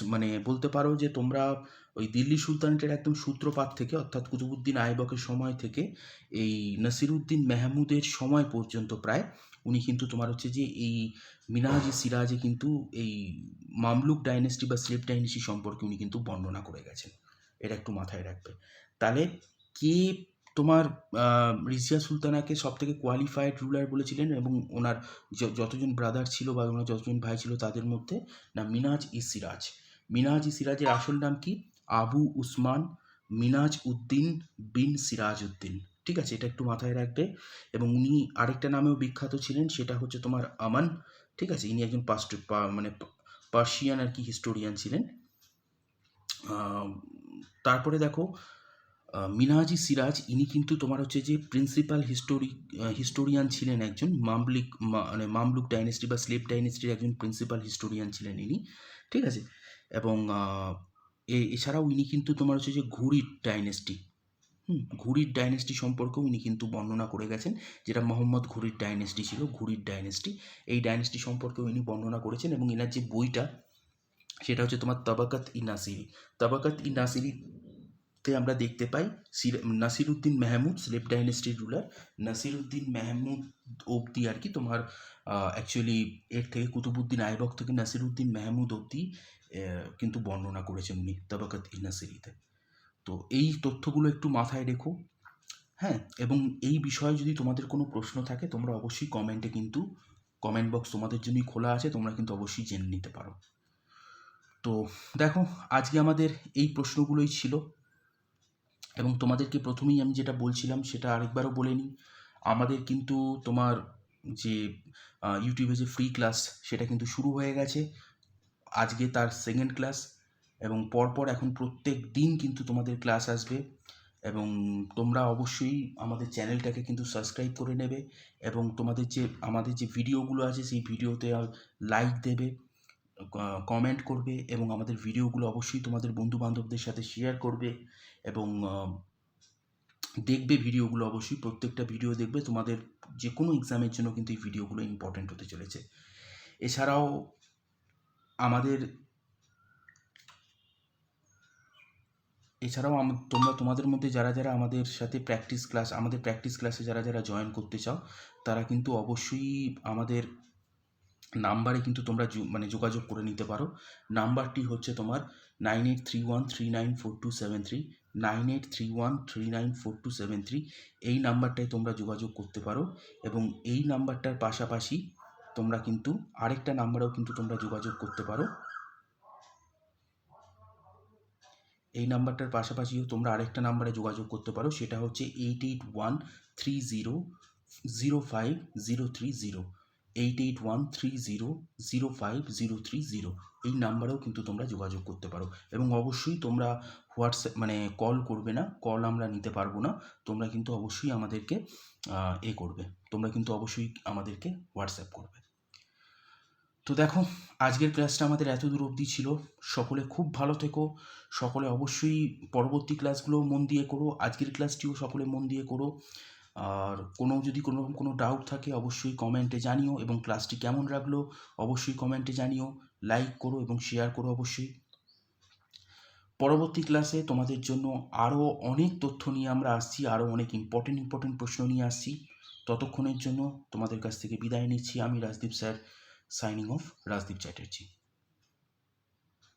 মানে বলতে পারো যে তোমরা ওই দিল্লি সুলতানেটের একদম সূত্রপাত থেকে অর্থাৎ কুতুবুদ্দিন আইবকের সময় থেকে এই নাসিরুদ্দিন মেহমুদের সময় পর্যন্ত প্রায় উনি কিন্তু তোমার হচ্ছে যে এই মিনহাজ সিরাজে কিন্তু এই মামলুক ডাইনেস্টি বা স্লেভ ডাইনেস্টি সম্পর্কে উনি কিন্তু বর্ণনা করে গেছেন। এটা একটু মাথায় রাখবে। তাহলে কে তোমার রিজিয়া সুলতানাকে সব থেকে কোয়ালিফাইড রুলার বলেছিলেন এবং ওনার যতজন ব্রাদার ছিল বা ওনার যতজন ভাই ছিল তাদের মধ্যে? না, মিনহাজ-ই-সিরাজ। মিনহাজ-ই-সিরাজের আসল নাম কি? আবু উসমান মিনহাজ উদ্দিন বিন সিরাজ উদ্দিন। ঠিক আছে, এটা একটু মাথায় রাখবে। এবং উনি আরেকটা নামেও বিখ্যাত ছিলেন, সেটা হচ্ছে তোমার আমান। ঠিক আছে, ইনি একজন মানে পার্সিয়ান আর কি হিস্টোরিয়ান ছিলেন। তারপরে দেখো মিনহাজ-ই-সিরাজ ইনি কিন্তু তোমার হচ্ছে যে প্রিন্সিপাল হিস্টোরিয়ান ছিলেন, একজন মানে মামলুক ডাইনেস্টি বা স্লেভ ডাইনেস্টির একজন প্রিন্সিপাল হিস্টোরিয়ান ছিলেন ইনি। ঠিক আছে, এবং এছাড়াও ইনি কিন্তু তোমার হচ্ছে যে ঘুরিদ ডাইনেস্টি সম্পর্কেও উনি কিন্তু বর্ণনা করে গেছেন, যেটা মোহাম্মদ ঘুরিদ ডাইনেস্টি ছিল, ঘুরিদ ডাইনেস্টি। এই ডাইনেস্টি সম্পর্কেও ইনি বর্ণনা করেছেন এবং এনার যে বইটা সেটা হচ্ছে তোমার তাবাকাত-ই-নাসিরি। তাবাকাত-ই-নাসিরিতে আমরা দেখতে পাই নাসিরুদ্দিন মেহমুদ, স্লেভ ডাইনেস্টির রুলার নাসিরুদ্দিন মেহমুদ অবধি আর কি তোমার অ্যাকচুয়ালি এর থেকে কুতুবুদ্দিন আইবক থেকে নাসিরুদ্দিন মেহমুদ অবধি কিন্তু বর্ণনা করেছেন উনি তাবাকাত-ই-নাসিরিতে। তো এই তথ্যগুলো একটু মাথায় রেখো। হ্যাঁ, এবং এই বিষয়ে যদি তোমাদের কোনো প্রশ্ন থাকে তোমরা অবশ্যই কমেন্টে কিন্তু কমেন্ট বক্স তোমাদের জন্যই খোলা আছে, তোমরা কিন্তু অবশ্যই জেনে নিতে পারো। তো দেখো, আজকে আমাদের এই প্রশ্নগুলোই ছিল এবং তোমাদেরকে প্রথমেই আমি যেটা বলছিলাম সেটা আরেকবারও বলে নিই। আমাদের কিন্তু তোমার যে ইউটিউবে যে ফ্রি ক্লাস সেটা কিন্তু শুরু হয়ে গেছে। আজকে তার সেকেন্ড ক্লাস এবং পরপর এখন প্রত্যেক দিন কিন্তু তোমাদের ক্লাস আসবে এবং তোমরা অবশ্যই আমাদের চ্যানেলটাকে কিন্তু সাবস্ক্রাইব করে নেবে এবং আমাদের যে ভিডিওগুলো আছে সেই ভিডিওতে লাইক দেবে, কমেন্ট করবে এবং আমাদের ভিডিওগুলো অবশ্যই তোমাদের বন্ধু-বান্ধবদের সাথে শেয়ার করবে এবং দেখবে ভিডিওগুলো, অবশ্যই প্রত্যেকটা ভিডিও দেখবে। তোমাদের যে কোনো এক্সামের জন্য কিন্তু এই ভিডিওগুলো ইম্পর্ট্যান্ট হতে চলেছে। এছাড়াও তোমরা তোমাদের মধ্যে যারা যারা আমাদের সাথে আমাদের প্র্যাকটিস ক্লাসে যারা যারা জয়েন করতে চাও তারা কিন্তু অবশ্যই আমাদের নাম্বারে কিন্তু তোমরা মানে যোগাযোগ করে নিতে পারো। নাম্বারটি হচ্ছে তোমার 9831394273, 9831394273। এই নাম্বারটায় তোমরা যোগাযোগ করতে পারো এবং এই নাম্বারটার পাশাপাশি তোমরা কিন্তু আরেকটা নাম্বারেও কিন্তু তোমরা যোগাযোগ করতে পারো। এই নাম্বারটার পাশাপাশিও তোমরা আরেকটা নাম্বারে যোগাযোগ করতে পারো, সেটা হচ্ছে 8813005030, 8813005030। এই নাম্বারেও কিন্তু তোমরা যোগাযোগ করতে পারো এবং অবশ্যই তোমরা হোয়াটসঅ্যাপ মানে কল করবে না, কল আমরা নিতে পারবো না। তোমরা কিন্তু অবশ্যই আমাদেরকে তোমরা কিন্তু অবশ্যই আমাদেরকে হোয়াটসঅ্যাপ করবে। তো দেখো, আজকের ক্লাসটা আমাদের এত দূর অবধি ছিল। সকলে খুব ভালো থেকো। সকলে অবশ্যই পরবর্তী ক্লাসগুলো মন দিয়ে করো, আজকের ক্লাসটিও সকলে মন দিয়ে করো। আর যদি কোনো রকম কোনো ডাউট থাকে অবশ্যই কমেন্টে জানিও এবং ক্লাসটি কেমন লাগলো অবশ্যই কমেন্টে জানিও। লাইক করো এবং শেয়ার করো অবশ্যই। পরবর্তী ক্লাসে তোমাদের জন্য আরও অনেক তথ্য নিয়ে আমরা আসছি, আরও অনেক ইম্পর্টেন্ট প্রশ্ন নিয়ে আসছি। ততক্ষণের জন্য তোমাদের কাছ থেকে বিদায় নিচ্ছি। আমি Rajdeep sir, signing off, Rajdeep Chatterjee.